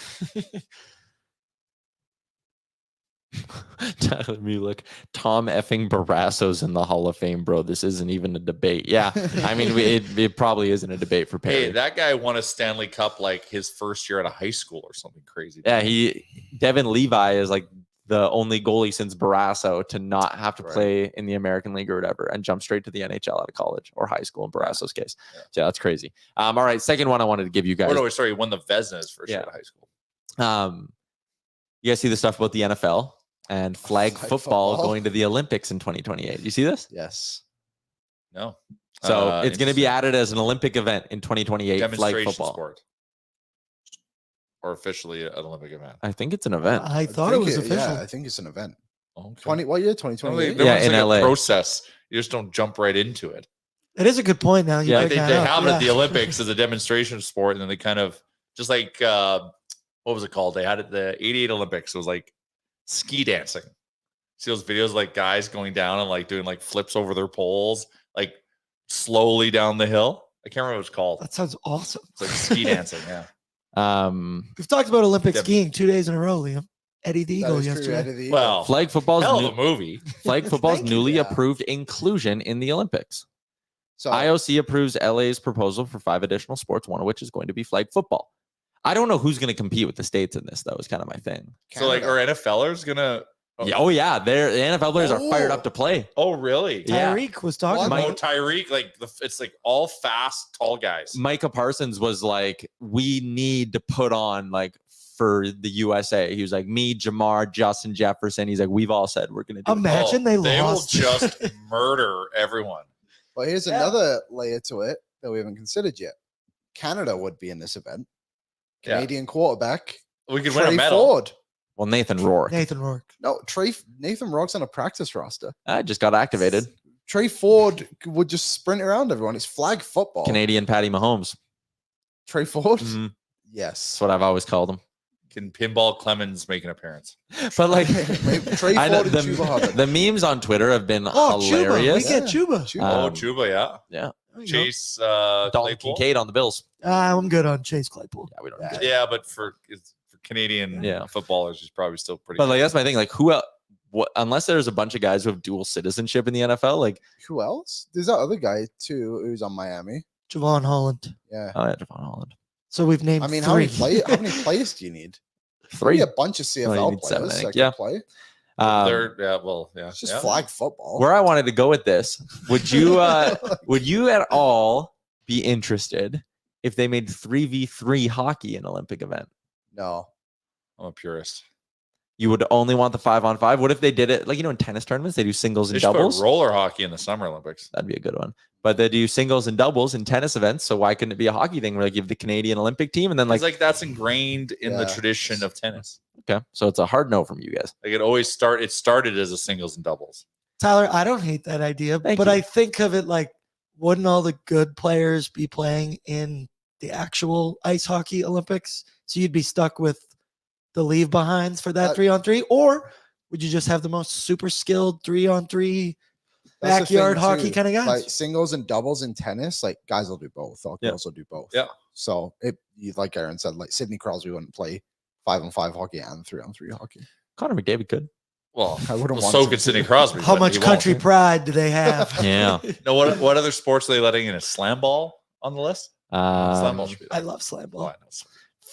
Tyler Mulick, Tom effing Barrasso's in the Hall of Fame, bro. This isn't even a debate. Yeah, I mean, it probably isn't a debate for Perry. Hey, that guy won a Stanley Cup like his first year out of high school or something crazy. Yeah, Devin Levi is like the only goalie since Barrasso to not have to play in the American League or whatever and jump straight to the NHL out of college or high school in Barrasso's case. Yeah. So that's crazy. All right, second one I wanted to give you guys. He won the Vezina his first year out of high school. You guys see the stuff about the NFL and flag football going to the Olympics in 2028. You see this? Yes. No. So it's going to be added as an Olympic event in 2028. Flag Demonstration football. sport. Or officially an Olympic event. I think it's an event. I thought it was official. Yeah, I think it's an event. Okay. What year? 2028. Yeah, in LA. Process. You just don't jump right into it. It is a good point now. Yeah, They have it at the Olympics as a demonstration sport, and then they kind of just like what was it called? They had it the '88 Olympics. It was like ski dancing. See those videos like guys going down and like doing like flips over their poles, like slowly down the hill. I can't remember what it's called. That sounds awesome. It's like ski dancing. Yeah. We've talked about Olympic Yeah. skiing 2 days in a row, Liam. Eddie the That Eagle is true, yesterday. Eddie the Eagle. Well, Flag football's hell of a movie. Flag football's Thank you. newly Yeah. approved inclusion in the Olympics. So IOC approves LA's proposal for 5 additional sports, one of which is going to be flag football. I don't know who's going to compete with the states in this, though, is kind of my thing. So like, are NFLers gonna? Yeah, the NFL players are fired up to play. Oh, really? Yeah. Tyreek was talking What? about Oh, Tyreek, like it's like all fast, tall guys. Micah Parsons was like, we need to put on like for the USA. He was like, me, Jamar, Justin Jefferson. He's like, we've all said we're going to do it. Imagine they They will lost. just murder everyone. But here's another layer to it that we haven't considered yet. Canada would be in this event. Yeah. Canadian quarterback. We could win a Trey medal. Ford. Well, Nathan Rourke. Nathan Rourke. No, Nathan Rourke's on a practice roster. I just got activated. Trey Ford would just sprint around everyone. It's flag football. Canadian Patty Mahomes. Trey Ford? Mhm. Yes. That's what I've always called him. Can Pinball Clemens make an appearance? But like Maybe Trey I know Ford and Chuba Hubbard. the memes on Twitter have been Oh, Chuba. hilarious. We get Chuba. Um, Chuba, yeah. Yeah. There you go. Chase Dalton Claypool. Kincaid on the Bills. I'm good on Chase Claypool. Yeah, we don't. Yeah. care. Yeah, but for Canadian Yeah. footballers, he's probably still pretty. But like that's my thing. Like who else? What, unless there's a bunch of guys who have dual citizenship in the NFL, like Who else? There's that other guy too who's on Miami. Javon Holland. Yeah. oh yeah, Devon Holland. So we've named I mean, three. how many players do you need? Three. Maybe a bunch of you CFL need players seven, I that think. can Yeah. play. Yeah. It's just yeah. flag football. Where I wanted to go with this, would you at all be interested if they made 3v3 hockey an Olympic event? No. I'm a purist. You would only want the 5-on-5. What if they did it like in tennis tournaments? They do singles They and should put doubles. roller hockey in the Summer Olympics. That'd be a good one. But they do singles and doubles in tennis events. So why couldn't it be a hockey thing where they give the Canadian Olympic team and then Like that's ingrained in the Yeah. tradition of tennis. okay, so it's a hard no from you guys. Like it started as a singles and doubles. Tyler, I don't hate that idea, Thank but you. I think of it like, wouldn't all the good players be playing in the actual ice hockey Olympics? So you'd be stuck with the leave behinds for that That- 3-on-3, or would you just have the most super skilled 3-on-3 That's the backyard thing, hockey too. kind of guys? Like singles and doubles in tennis, like guys will do both. Or Yeah. girls will do both. Yeah. So like Aaron said, like Sidney Crosby wouldn't play 5-on-5 hockey and 3-on-3 hockey. Connor McDavid could. Well, I wouldn't want so to. could Sidney Crosby. How but much he country won't. pride do they have? Yeah. No, what other sports are they letting in? A slam ball on the list? Slam ball should be I there. love slam Oh, ball. I know.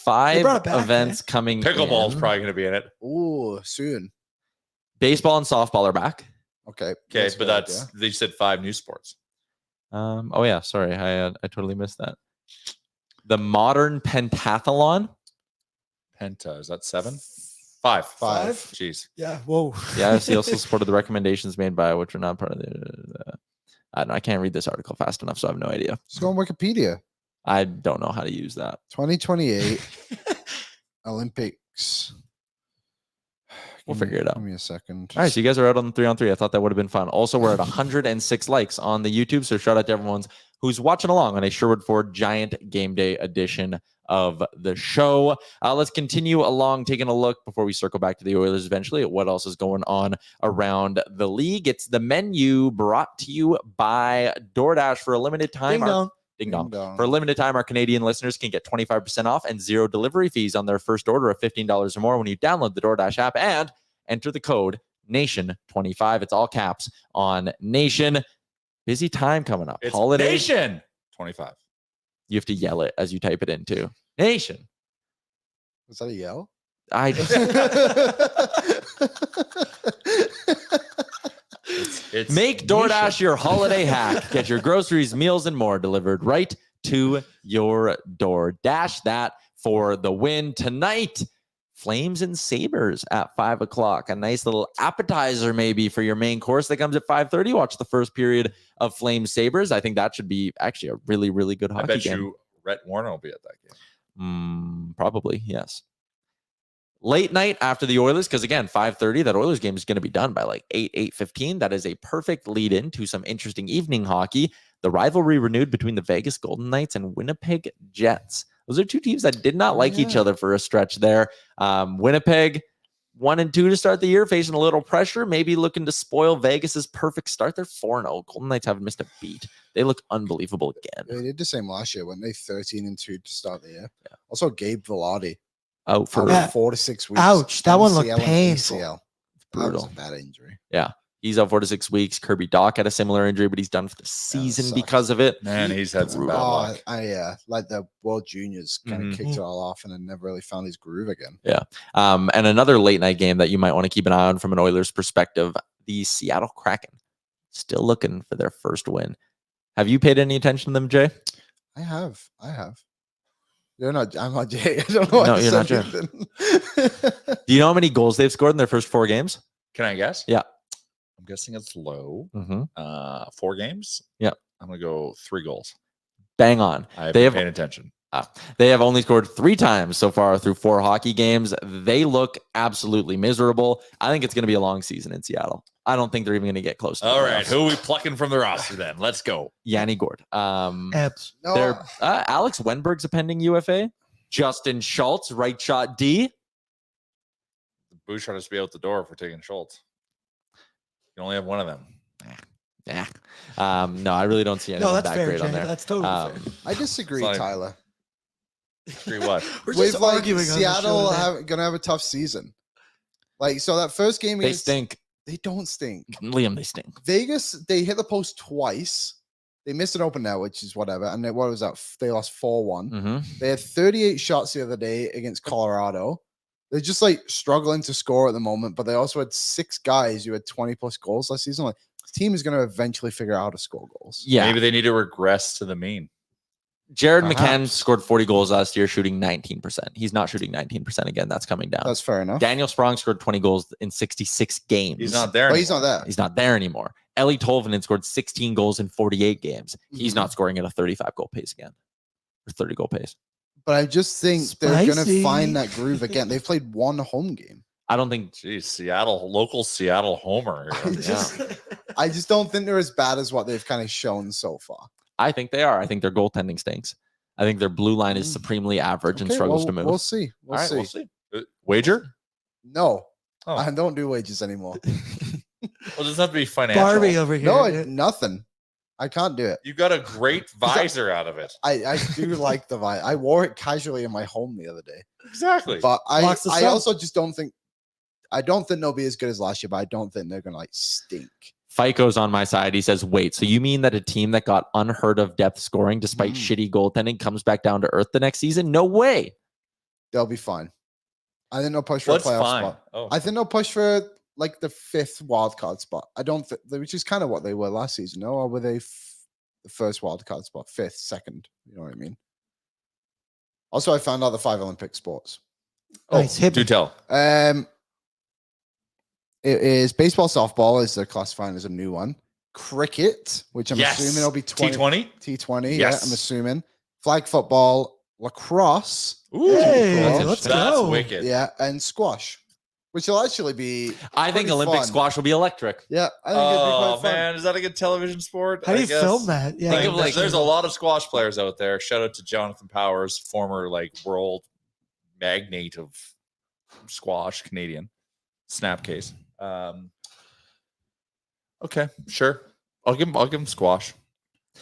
Five brought it back, events coming. Pickleball's in. probably going to be in it. Ooh, soon. Baseball and softball are back. Okay. Okay, a but good that's idea. they said 5 new sports. Oh yeah, sorry, I totally missed that. The modern pentathlon. Penta, is that 7? 5. Five. Jeez. Yeah. Whoa. The IFC also supported the recommendations made by which are not part of the. I don't know. I can't read this article fast enough, so I have no idea. Just go on Wikipedia. I don't know how to use that. 2028 Olympics. We'll Give me- figure it out. Give me a second. All right, so you guys are out on the 3-on-3. I thought that would have been fun. Also, we're at 106 likes on the YouTube, so shout out to everyone who's watching along on a Sherwood Ford Giant Game Day edition of the show. Let's continue along, taking a look before we circle back to the Oilers eventually at what else is going on around the league. It's the menu brought to you by DoorDash for a limited time. Ding dong. Ding dong. Ding dong. For a limited time, our Canadian listeners can get 25% off and 0 delivery fees on their first order of $15 or more when you download the DoorDash app and enter the code NATION25. It's all caps on NATION. Busy time coming up. It's Holidays. Nation 25. You have to yell it as you type it in too. Nation. Was that a yell? I It's Make DoorDash your holiday hack. Get your groceries, meals, and more delivered right to your door. Dash that for the win tonight. Flames and Sabres at 5 o'clock. A nice little appetizer maybe for your main course that comes at 5:30. Watch the first period of Flames Sabres. I think that should be actually a really, really good I hockey bet game. you Rhett Warner will be at that game. Probably, yes. Late night after the Oilers, because again, 5:30, that Oilers game is going to be done by like 8:15. That is a perfect lead in to some interesting evening hockey. The rivalry renewed between the Vegas Golden Knights and Winnipeg Jets. Those are two teams that did not like each other for a stretch there. Winnipeg 1-2 to start the year, facing a little pressure, maybe looking to spoil Vegas's perfect start. They're 4-0. Golden Knights haven't missed a beat. They look unbelievable again. They did the same last year, weren't they? 13-2 to start the year. Yeah. Also, Gabe Velarde Out for Yeah. 4 to 6 weeks. Ouch, that one looked MCL and painful. ACL. That was brutal. a bad injury. He's out 4 to 6 weeks. Kirby Doc had a similar injury, but he's done for the season sucks. because of it. Man, he's had some bad Oh, luck. like the World Juniors kind of Mhm. kicked it all off and then never really found his groove again. And another late night game that you might want to keep an eye on from an Oilers perspective, the Seattle Kraken. Still looking for their first win. Have you paid any attention to them, Jay? I have. I'm not Jay. I don't know why No, I you're not said Jay. anything. Do you know how many goals they've scored in their first 4 games? Can I guess? Yeah. I'm guessing it's low. Mm-hmm. 4 games. Yeah. I'm gonna go 3 goals. Bang on. I've They been have paying attention. They have only scored 3 times so far through 4 hockey games. They look absolutely miserable. I think it's going to be a long season in Seattle. I don't think they're even going to get close to the All right, playoffs. who are we plucking from the roster then? Let's go. Yanni Gord. Ebbs. No, They're Alex Wenberg's a pending UFA. Justin Schultz, right shot D. Bouchard has to be out the door for taking Schultz. You only have one of them. Yeah. No, I really don't see anything No, that's that fair, great on Jay. there. That's totally fair. I disagree, Sorry. Tyler. Agree what? We're With just like arguing on the Seattle show today. gonna have a tough season. Like, so that first game They against, stink. they don't stink. Liam, they stink. Vegas, they hit the post twice. They missed an open net, which is whatever. And then what was that? They lost 4-1. Mm-hmm. They had 38 shots the other day against Colorado. They're just like struggling to score at the moment, but they also had 6 guys who had 20 plus goals last season. Like, this team is going to eventually figure out how to score goals. Yeah. Maybe they need to regress to the mean. Jared McCann Perhaps. scored 40 goals last year, shooting 19%. He's not shooting 19% again. That's coming down. That's fair enough. Daniel Sprong scored 20 goals in 66 games. He's not there. But he's not anymore. there. He's not there anymore. Ellie Tolvanen scored 16 goals in 48 games. He's not scoring at a 35 goal pace again. Or 30 goal pace. But I just think they're going to Spicy. find that groove again. They've played 1 home game. I don't think Jeez, local Seattle homer. I just don't think they're as bad as what they've kind of shown so far. I think they are. I think their goaltending stinks. I think their blue line is supremely average and Okay, struggles well, to move. We'll see. All right, we'll see. Wager? No, Oh. I don't do wages anymore. Well, it doesn't have to be financial. Barbie over here. No, nothing. I can't do it. You got a great visor out of it. I do like the vibe. I wore it casually in my home the other day. Exactly. But I Blocks the sun. also just don't think they'll be as good as last year, but I don't think they're gonna like stink. FICO's on my side. He says, wait, so you mean that a team that got unheard of depth scoring despite shitty goaltending comes back down to earth the next season? No way. They'll be fine. I think they'll push for What's a playoff fine? spot. Oh, I think they'll push for like the 5th wild card spot. I don't think, which is kind of what they were last season. No, or were they the first wild card spot, 5th, 2nd? You know what I mean? Also, I found out the 5 Olympic sports. Nice. Hit do me. tell. It is baseball, softball is they're classifying as a new one. Cricket, which I'm assuming will be 20, T20. T20. Yeah, Yes. I'm assuming. Flag football, lacrosse. Ooh, Hey, Cool. let's that's go. wicked. Yeah, and squash, which will actually be. I think pretty Olympic fun. squash will be electric. Yeah, I think it'd be Oh quite fun. man, is that a good television sport? How do I you guess. film that? Yeah. Think of, like, There's a lot of squash players out there. Shout out to Jonathan Powers, former like world magnate of squash, Canadian snapcase. Okay, sure. I'll give him squash.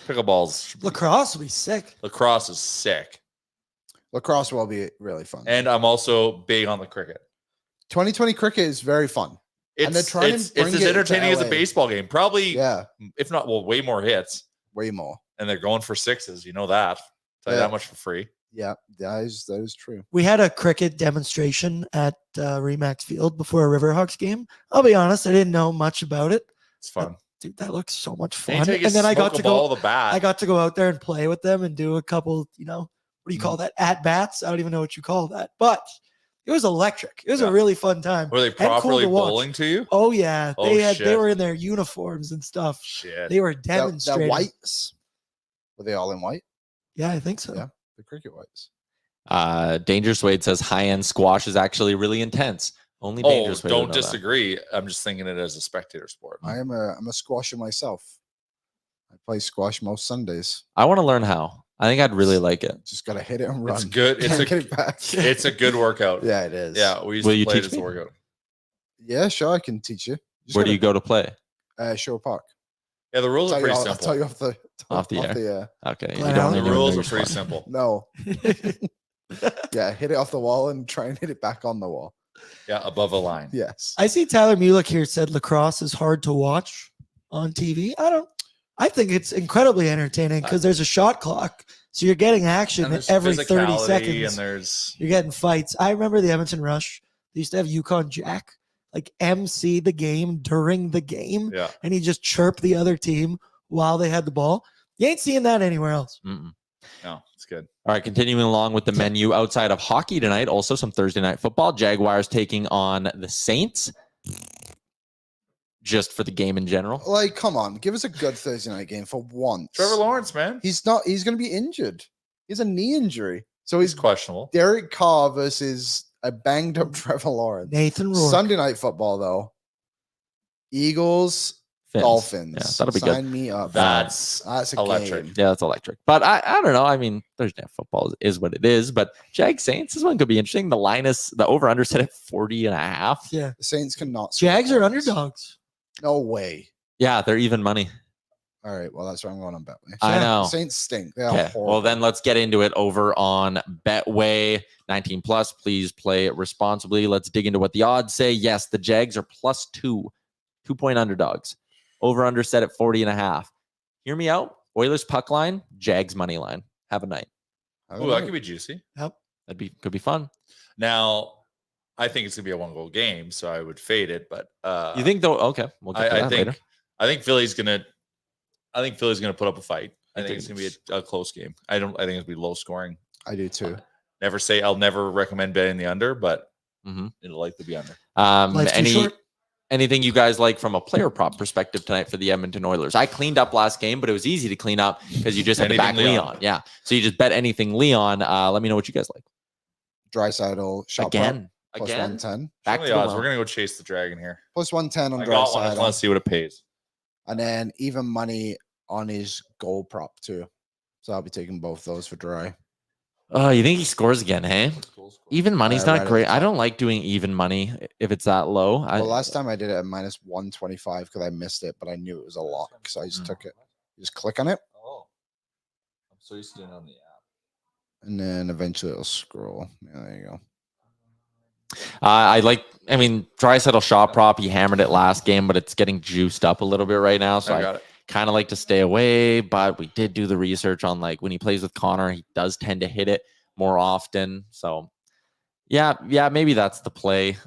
Pickleballs. Lacrosse will be sick. Lacrosse is sick. Lacrosse will be really fun. And I'm also big on the cricket. 2020 cricket is very fun. And they're It's trying to it's bring as it to entertaining as a LA. baseball game. Probably, Yeah, if not, well, way more hits. way more. And they're going for 6s. You know that. Tell you Yeah. that much for free. Yeah, that is true. We had a cricket demonstration at Remax Field before a Riverhawks game. I'll be honest, I didn't know much about it. It's fun. Dude, that looks so much fun. Anytime you And then I got smoke to a ball go. with a bat. I got to go out there and play with them and do a couple. What do you call that? At bats. I don't even know what you call that, but it was electric. It was Yeah. a really fun time. Were they and cool properly to watch. bowling to you? Oh yeah, Oh, they shit. were in their uniforms and stuff. Shit. They were The demonstrating. whites, were they all in white? Yeah, I think so. Yeah. The cricket whites. Dangerous Wade says high-end squash is actually really intense. Only Oh, Dangerous Wade would don't know that. disagree. I'm just thinking it as a spectator sport. I'm a squasher myself. I play squash most Sundays. I want to learn how. I think I'd really like it. Just gotta hit it and run. It's good. It's Can't get a it back. it's a good workout. Yeah, it is. Yeah, we used Will to you play it teach as a me? workout. Yeah, sure. I can teach you. Where do you go to play? Sherwood Park. Yeah, the rules are pretty I'll simple. tell you off the air. Okay. Glen The Allen? even rules know are your pretty spot. simple. No. Yeah, hit it off the wall and try and hit it back on the wall. Yeah, above a line. Yes. I see Tyler Mulick here said lacrosse is hard to watch on TV. I think it's incredibly entertaining because there's a shot clock. So you're getting action And there's every 30 physicality seconds. And there's You're getting fights. I remember the Edmonton Rush. They used to have Yukon Jack like MC the game during the game. yeah. And he just chirped the other team while they had the ball. You ain't seeing that anywhere else. Mm-mm. No, it's good. All right, continuing along with the menu outside of hockey tonight, also some Thursday night football. Jaguars taking on the Saints. Just for the game in general. Like, come on, give us a good Thursday night game for once. Trevor Lawrence, man. He's going to be injured. He has a knee injury. So he's questionable. Derek Carr versus a banged up Trevor Lawrence. Nathan Rourke. Sunday night football, though. Eagles, Fins. Dolphins. Yeah, that'll be Sign good. me up. That's a electric. game. Yeah, that's electric. But I don't know. I mean, Thursday night football is what it is. But Jag Saints, this one could be interesting. The over-under set at 40.5. Yeah. The Saints cannot score Jags are points. underdogs. No way. Yeah, they're even money. All right, well, that's where I'm going on Betway. I know. The Saints stink. They are Okay. horrible. Well, then let's get into it over on Betway. 19 plus. Please play responsibly. Let's dig into what the odds say. Yes, the Jags are +2, 2-point underdogs. Over under set at 40.5. Hear me out. Oilers puck line, Jags money line. Have a night. Ooh, that could be juicy. Yep. Could be fun. Now, I think it's gonna be a 1-goal game, so I would fade it. But You think though? Okay, we'll get to that later. I think Philly's gonna put up a fight. I think it's gonna be a close game. I think it's gonna be low scoring. I do too. I'll never recommend betting the under, but Mhm. it'll likely be under. Life's too short. Anything you guys like from a player prop perspective tonight for the Edmonton Oilers? I cleaned up last game, but it was easy to clean up because you just had to back Anything Leon. Yeah, so you just bet anything Leon. Let me know what you guys like. Dreisaitl, shot Again. plus 110. Back Some to of the the odds. well. We're gonna go chase the dragon here. Plus 110 on I got one. I just want Dreisaitl. to see what it pays. And then even money on his goal prop too. So I'll be taking both those for Dry. Oh, you think he scores again? Hey, even money's Right not at great. the I top. don't like doing even money if it's that low. Well, last time I did it at minus 125 because I missed it, but I knew it was a lock. So I just took it. You just click on it, Oh, I'm so used to doing it on the app. and then eventually it'll scroll. Yeah, there you go. I mean, Dreisaitl shot prop. He hammered it last game, but it's getting juiced up a little bit right now. So I I got it. kind of like to stay away, but we did do the research on like when he plays with Connor, he does tend to hit it more often. So yeah, maybe that's the play.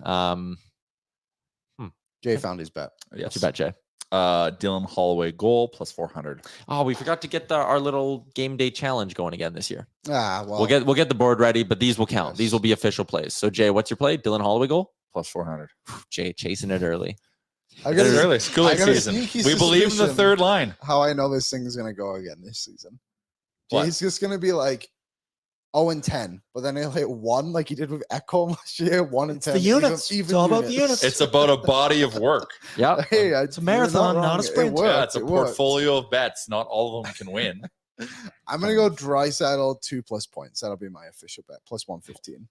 Jay found his bet. Yes. You bet, Jay. Dylan Holloway goal plus 400. Oh, we forgot to get our little game day challenge going again this year. Ah, well, We'll get the board ready, but these will count. Yes. These will be official plays. So Jay, what's your play? Dylan Holloway goal? Plus 400. Jay chasing it early. I It's gotta- early. It's Kool-Aid I got a season. sneaky We believe in the suspicion. third line. how I know this thing's gonna go again this season. What? Jay's just gonna be like 0-10, but then he'll hit 1 like he did with Echo last year. 1-10. It's the units. It's all about the units. It's about a body of work. Yeah. Hey, It's a marathon, not a sprint. Yeah, it's a portfolio of bets. Not all of them can win. I'm gonna go Dreisaitl 2+ points. That'll be my official bet. Plus 115.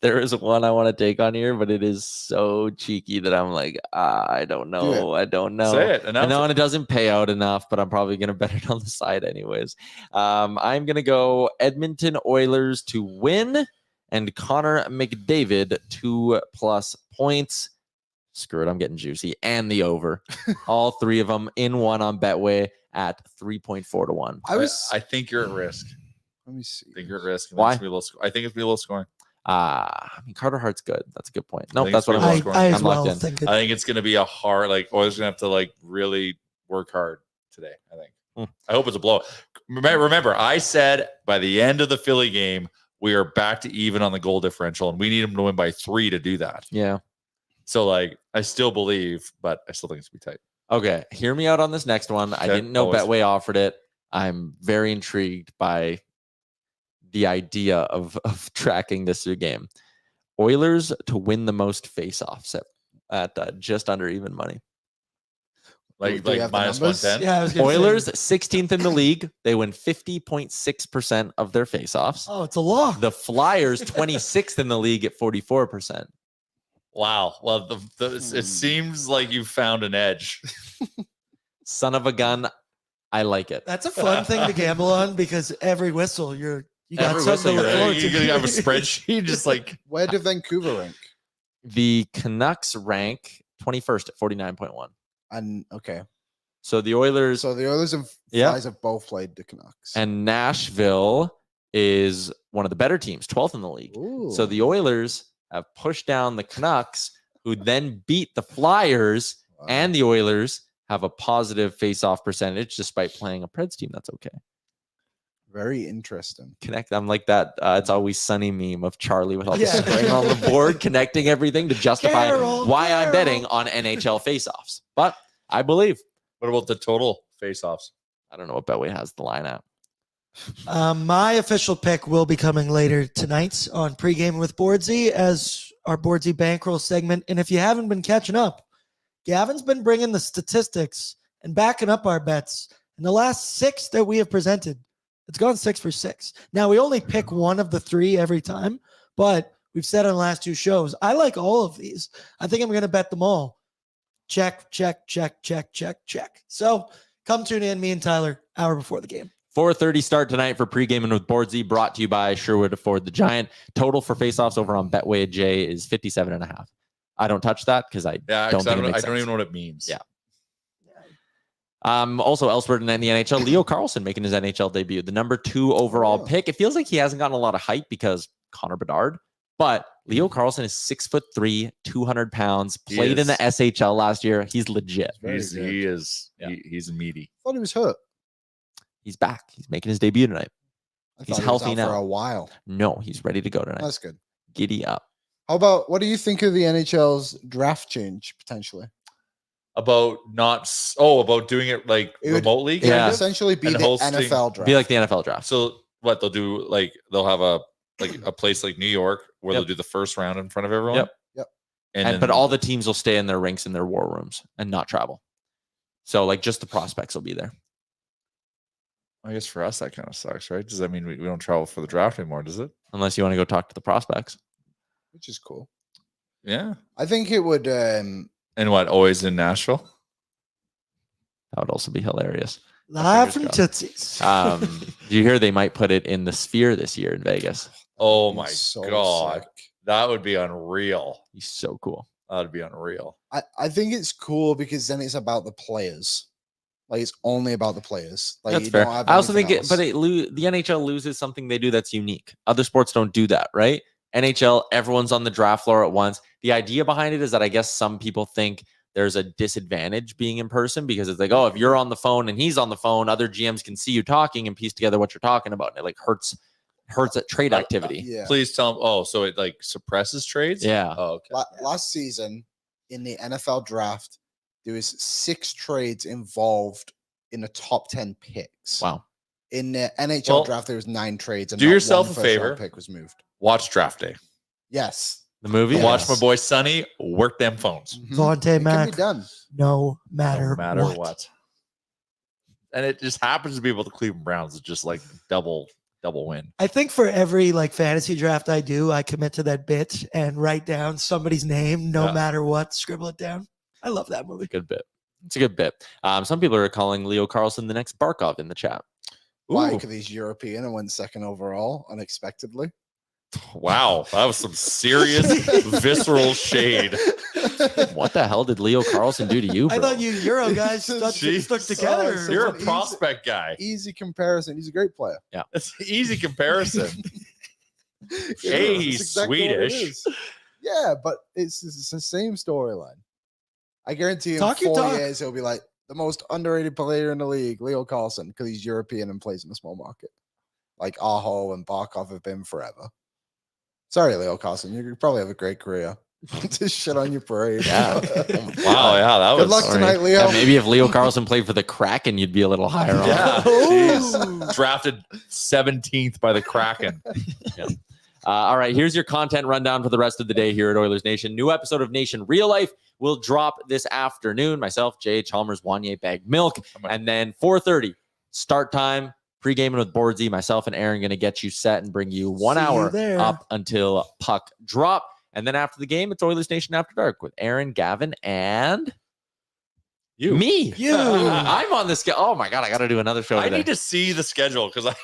There is one I want to take on here, but it is so cheeky that I'm like, I don't know. I don't know. Say it. I Announce know, it. and it doesn't pay out enough, but I'm probably going to bet it on the side anyways. I'm going to go Edmonton Oilers to win and Connor McDavid 2+ points. Screw it. I'm getting juicy. And the over. All three of them in one on Betway at 3.4 to 1. I think you're at risk. Let me see. I think you're at risk. Why? I think it's going to be a little scoring. I mean, Carter Hart's good. That's a good point. No, think that's it's what I'm pretty going low for. I as I'm locked well in. think I think it's going to be a hard, Oilers going to have to, really work hard today, I think. I hope it's a blow. Remember, I said by the end of the Philly game, we are back to even on the goal differential, and we need them to win by 3 to do that. Yeah. So, I still believe, but I still think it's going to be tight. Okay, hear me out on this next one. I Okay, didn't know always. Betway offered it. I'm very intrigued by the idea of tracking this game. Oilers to win the most faceoffs at just under even money. Do we have the minus numbers? 110. Yeah, I was gonna say- Oilers 16th in the league. They win 50.6% of their faceoffs. Oh, it's a lock. The Flyers 26th in the league at 44%. Wow. Well, it seems like you found an edge. Son of a gun. I like it. That's a fun thing to gamble on because every whistle you got Every something to whistle, look forward You're to. going to have a spreadsheet just Where did Vancouver rank? The Canucks rank 21st at 49.1. And okay, So the Oilers so the Oilers and Yeah. Flies have both played the Canucks. and Nashville is one of the better teams, 12th in the league. So Ooh. the Oilers have pushed down the Canucks, who then beat the Flyers, Wow. and the Oilers have a positive face-off percentage despite playing a Preds team. That's okay. Very interesting. Connect. I'm like that. It's always sunny meme of Charlie with all the Yeah. string on the board, connecting everything to justify why I'm Carol. betting on NHL faceoffs. But I believe. What about the total face-offs? I don't know what Betway has the line at. My official pick will be coming later tonight on Pregame with Boardsy as our Boardsy Bankroll segment. And if you haven't been catching up, Gavin's been bringing the statistics and backing up our bets. In the last 6 that we have presented, it's gone 6 for 6. Now, we only pick one of the 3 every time, but we've said on the last 2 shows, I like all of these. I think I'm going to bet them all. Check, check, check, check, check, check. So come tune in, me and Tyler, hour before the game. 4:30 start tonight for Pregaming with Boardsy, brought to you by Sherwood Ford the Giant. Total for faceoffs over on Betway J is 57.5. I don't touch that because I don't think it makes I sense. don't even know what it means. Yeah. Also elsewhere in the NHL, Leo Carlsson making his NHL debut, the number 2 overall pick. It feels like he hasn't gotten a lot of hype because Connor Bedard, but Leo Carlsson is 6'3", 200 pounds, played in the SHL last year. He's legit. He's meaty. I thought he was hurt. He's back. He's making his debut tonight. I He's thought he was healthy out for now. a while. No, he's ready to go tonight. That's good. Giddy up. How about, what do you think of the NHL's draft change potentially? About doing it like It would- remotely? It would Yeah. essentially be And the hosting- NFL draft. Be like the NFL draft. So what they'll do, like they'll have a place like New York where Yep. they'll do the first round in front of everyone. Yep. And But all the teams will stay in their rinks in their war rooms and not travel. So like just the prospects will be there. I guess for us that kind of sucks, right? Does that mean we don't travel for the draft anymore? Does it? Unless you want to go talk to the prospects. which is cool. Yeah. I think it would. And what? Always in Nashville? That would also be hilarious. Live from Fingers Tootsie's. Do you hear they might put it in the Sphere this year in Vegas? Oh It'd be my so god, sick. that would be unreal. He's so cool. That would be unreal. I think it's cool because then it's about the players. Like it's only about the players. Like That's you fair. don't have I also think anything it, else. but the NHL loses something they do that's unique. Other sports don't do that, right? NHL, everyone's on the draft floor at once. The idea behind it is that I guess some people think there's a disadvantage being in person because it's like, oh, if you're on the phone and he's on the phone, other GMs can see you talking and piece together what you're talking about. And it like hurts at trade activity. Yeah. Please tell them. Oh, so it like suppresses trades? Yeah. Oh, okay. Last season in the NFL draft, there was 6 trades involved in the top 10 picks. Wow. In the NHL Well, draft, there was 9 trades. And do not yourself one a first-round favor. pick was moved. Watch draft day. Yes. The movie? Yeah. Watch my boy Sonny work them phones. Vontae It can Mack, be done. no matter, No matter what. what. And it just happens to be able to Cleveland Browns is just like double win. I think for every like fantasy draft I do, I commit to that bit and write down somebody's name, no Yeah. matter what. Scribble it down. I love that movie. Good bit. It's a good bit. Some people are calling Leo Carlsson the next Barkov in the chat. Why? Ooh. Because he's European and went 2nd overall unexpectedly. Wow, that was some serious visceral shade. What the hell did Leo Carlsson do to you, bro? I thought you Euro guys stuck Jeez. together. Oh, You're a Easy- prospect guy. Easy comparison. He's a great player. It's an easy comparison. It Hey, is. he's It's exactly what it Swedish. is. Yeah, but it's the same storyline. I guarantee in Talk your 4 talk. years he'll be like the most underrated player in the league, Leo Carlsson, because he's European and plays in a small market. Like Aho and Barkov have been forever. Sorry, Leo Carlsson. You probably have a great career. Just shit on your parade. Yeah. Wow, yeah, that Good was luck tonight, Leo. Yeah, maybe if Leo Carlsson played for the Kraken, you'd be a little higher on. Yeah, Ooh. jeez. Drafted 17th by the Kraken. All right, here's your content rundown for the rest of the day here at Oilers Nation. New episode of Nation Real Life will drop this afternoon. Myself, Jay Chalmers, Wanye Bag Milk, and then 4:30 start time. Pre-gaming with Boardsy, myself and Aaron going to get you set and bring you 1 See you hour there. up until puck drop. And then after the game, it's Oilers Nation After Dark with Aaron, Gavin, and You. me. You. I'm on this. Oh my God, I got to do another show I today. need to see the schedule because I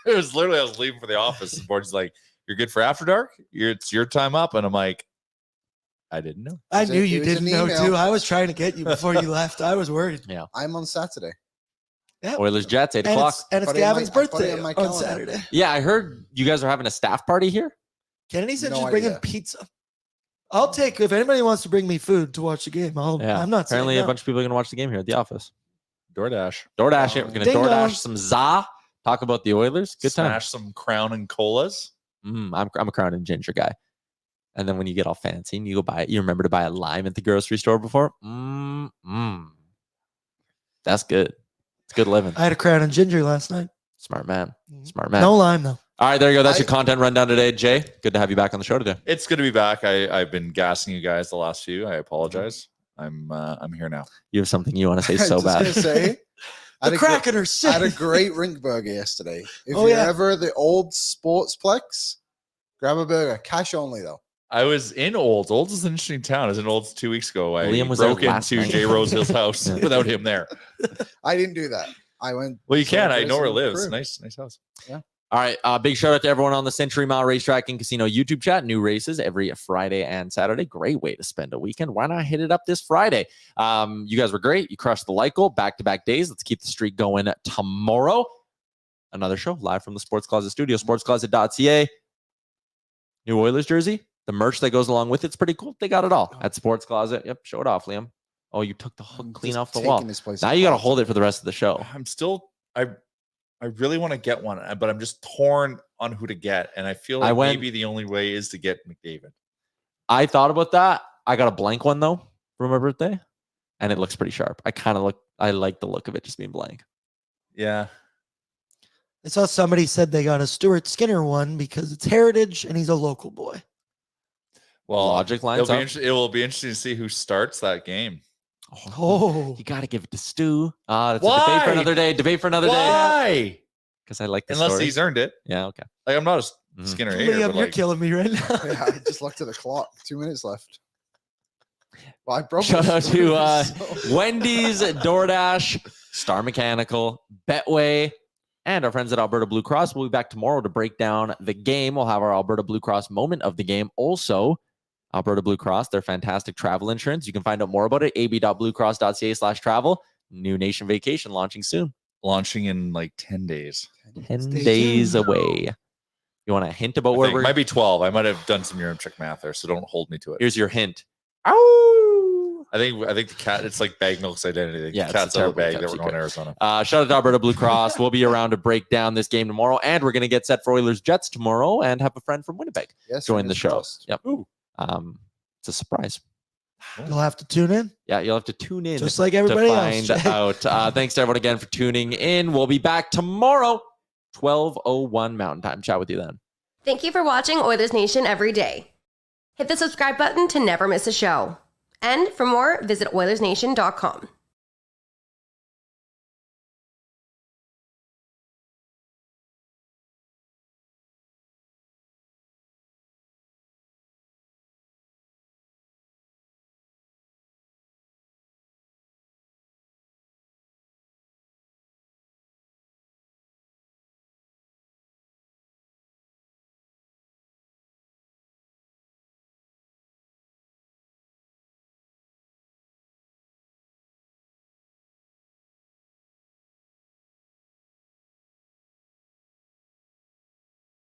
was leaving for the office and Board's like, "You're good for after dark. It's your time up," and I'm like, "I didn't know." I It knew was you an didn't know email. too. I was trying to get you before you left. I was worried. I'm on Saturday. Yeah. Oilers Jets, 8 And o'clock. it's Put it in my- Gavin's I put it birthday in my on calendar. Saturday. Yeah, I heard you guys are having a staff party here. Kennedy said No just bring him idea. pizza. I'll take if anybody wants to bring me food to watch the game. Yeah, I'm not apparently saying a no. bunch of people are going to watch the game here at the office. DoorDash. DoorDash it. We're going to Ding DoorDash dong. some za talk about the Oilers. Good time. Smash some Crown and Colas. I'm a Crown and Ginger guy. And then when you get all fancy and you go buy it, you remember to buy a lime at the grocery store before. That's good. It's good living. I had a Crown and Ginger last night. Smart man. Smart man. No lime though. All right, there you go. That's your content rundown today. Jay, good to have you back on the show today. It's good to be back. I've been gassing you guys the last few. I apologize. I'm here now. You have something you want to say I so was just bad. gonna say, I The had a Kraken are I sick. had a great rink burger yesterday. If Oh, you're yeah. ever the old Sportsplex, grab a burger. Cash only though. I was in Olds. Olds is an interesting town. I was in Olds 2 weeks ago. I Liam was broke there last into night. Jay Rosehill's house Yeah. without him there. I didn't do that. I went. Well, you can. I someplace know where it in the lives. crew. Nice house. All right. Big shout out to everyone on the Century Mile Racetrack and Casino YouTube chat. New races every Friday and Saturday. Great way to spend a weekend. Why not hit it up this Friday? You guys were great. You crushed the like goal back-to-back days. Let's keep the streak going tomorrow. Another show live from the Sports Closet studio, sportscloset.ca. New Oilers jersey. The merch that goes along with it's pretty cool. They got it all at Sports Closet. Yep. Show it off, Liam. Oh, you took the hook I'm clean just off the taking wall. this place Now you got to apart. hold it for the rest of the show. I'm still. I really want to get one, but I'm just torn on who to get, and I feel like maybe the only way is to get McDavid. I thought about that. I got a blank one though for my birthday, and it looks pretty sharp. I like the look of it just being blank. Yeah. I saw somebody said they got a Stuart Skinner one because it's heritage and he's a local boy. Well, Logic lines up. It will be interesting to see who starts that game. Oh, You got to give it to Stu. That's a Why? debate for another day. Debate for another day. Why? Because I like the Unless story. he's earned it. Yeah, okay. Like I'm not a Mhm. Skinner hater, Liam, but you're like, killing me right now. Yeah, I just looked at the clock. 2 minutes left. Well, I broke Shout the out to story, so- Wendy's, DoorDash, Star Mechanical, Betway, and our friends at Alberta Blue Cross. We'll be back tomorrow to break down the game. We'll have our Alberta Blue Cross moment of the game. Also, Alberta Blue Cross, their fantastic travel insurance. You can find out more about it, ab.bluecross.ca/travel. New Nation Vacation launching soon. launching in like 10 days. 10 Stay days tuned. away. You want a hint about I where think. we're... Might be 12. I might have done some Yaremchuk math there, so don't hold me to it. Here's your hint. Ow! I think the cat. It's like Bag Milk's identity. Yeah, The it's cat's a out of the terrible bag that kept we're going to secret. Arizona. Shout out to Alberta Blue Cross. We'll be around to break down this game tomorrow, and we're going to get set for Oilers Jets tomorrow and have a friend from Winnipeg Yes, join the fingers show. crossed. Yep. It's a surprise. You'll have to tune in, Yeah, you'll have to tune in just like to everybody find else. out. Thanks to everyone again for tuning in. We'll be back tomorrow, 12:01 Mountain Time. Chat with you then. Thank you for watching Oilers Nation Every Day. Hit the subscribe button to never miss a show. And for more, visit OilersNation.com.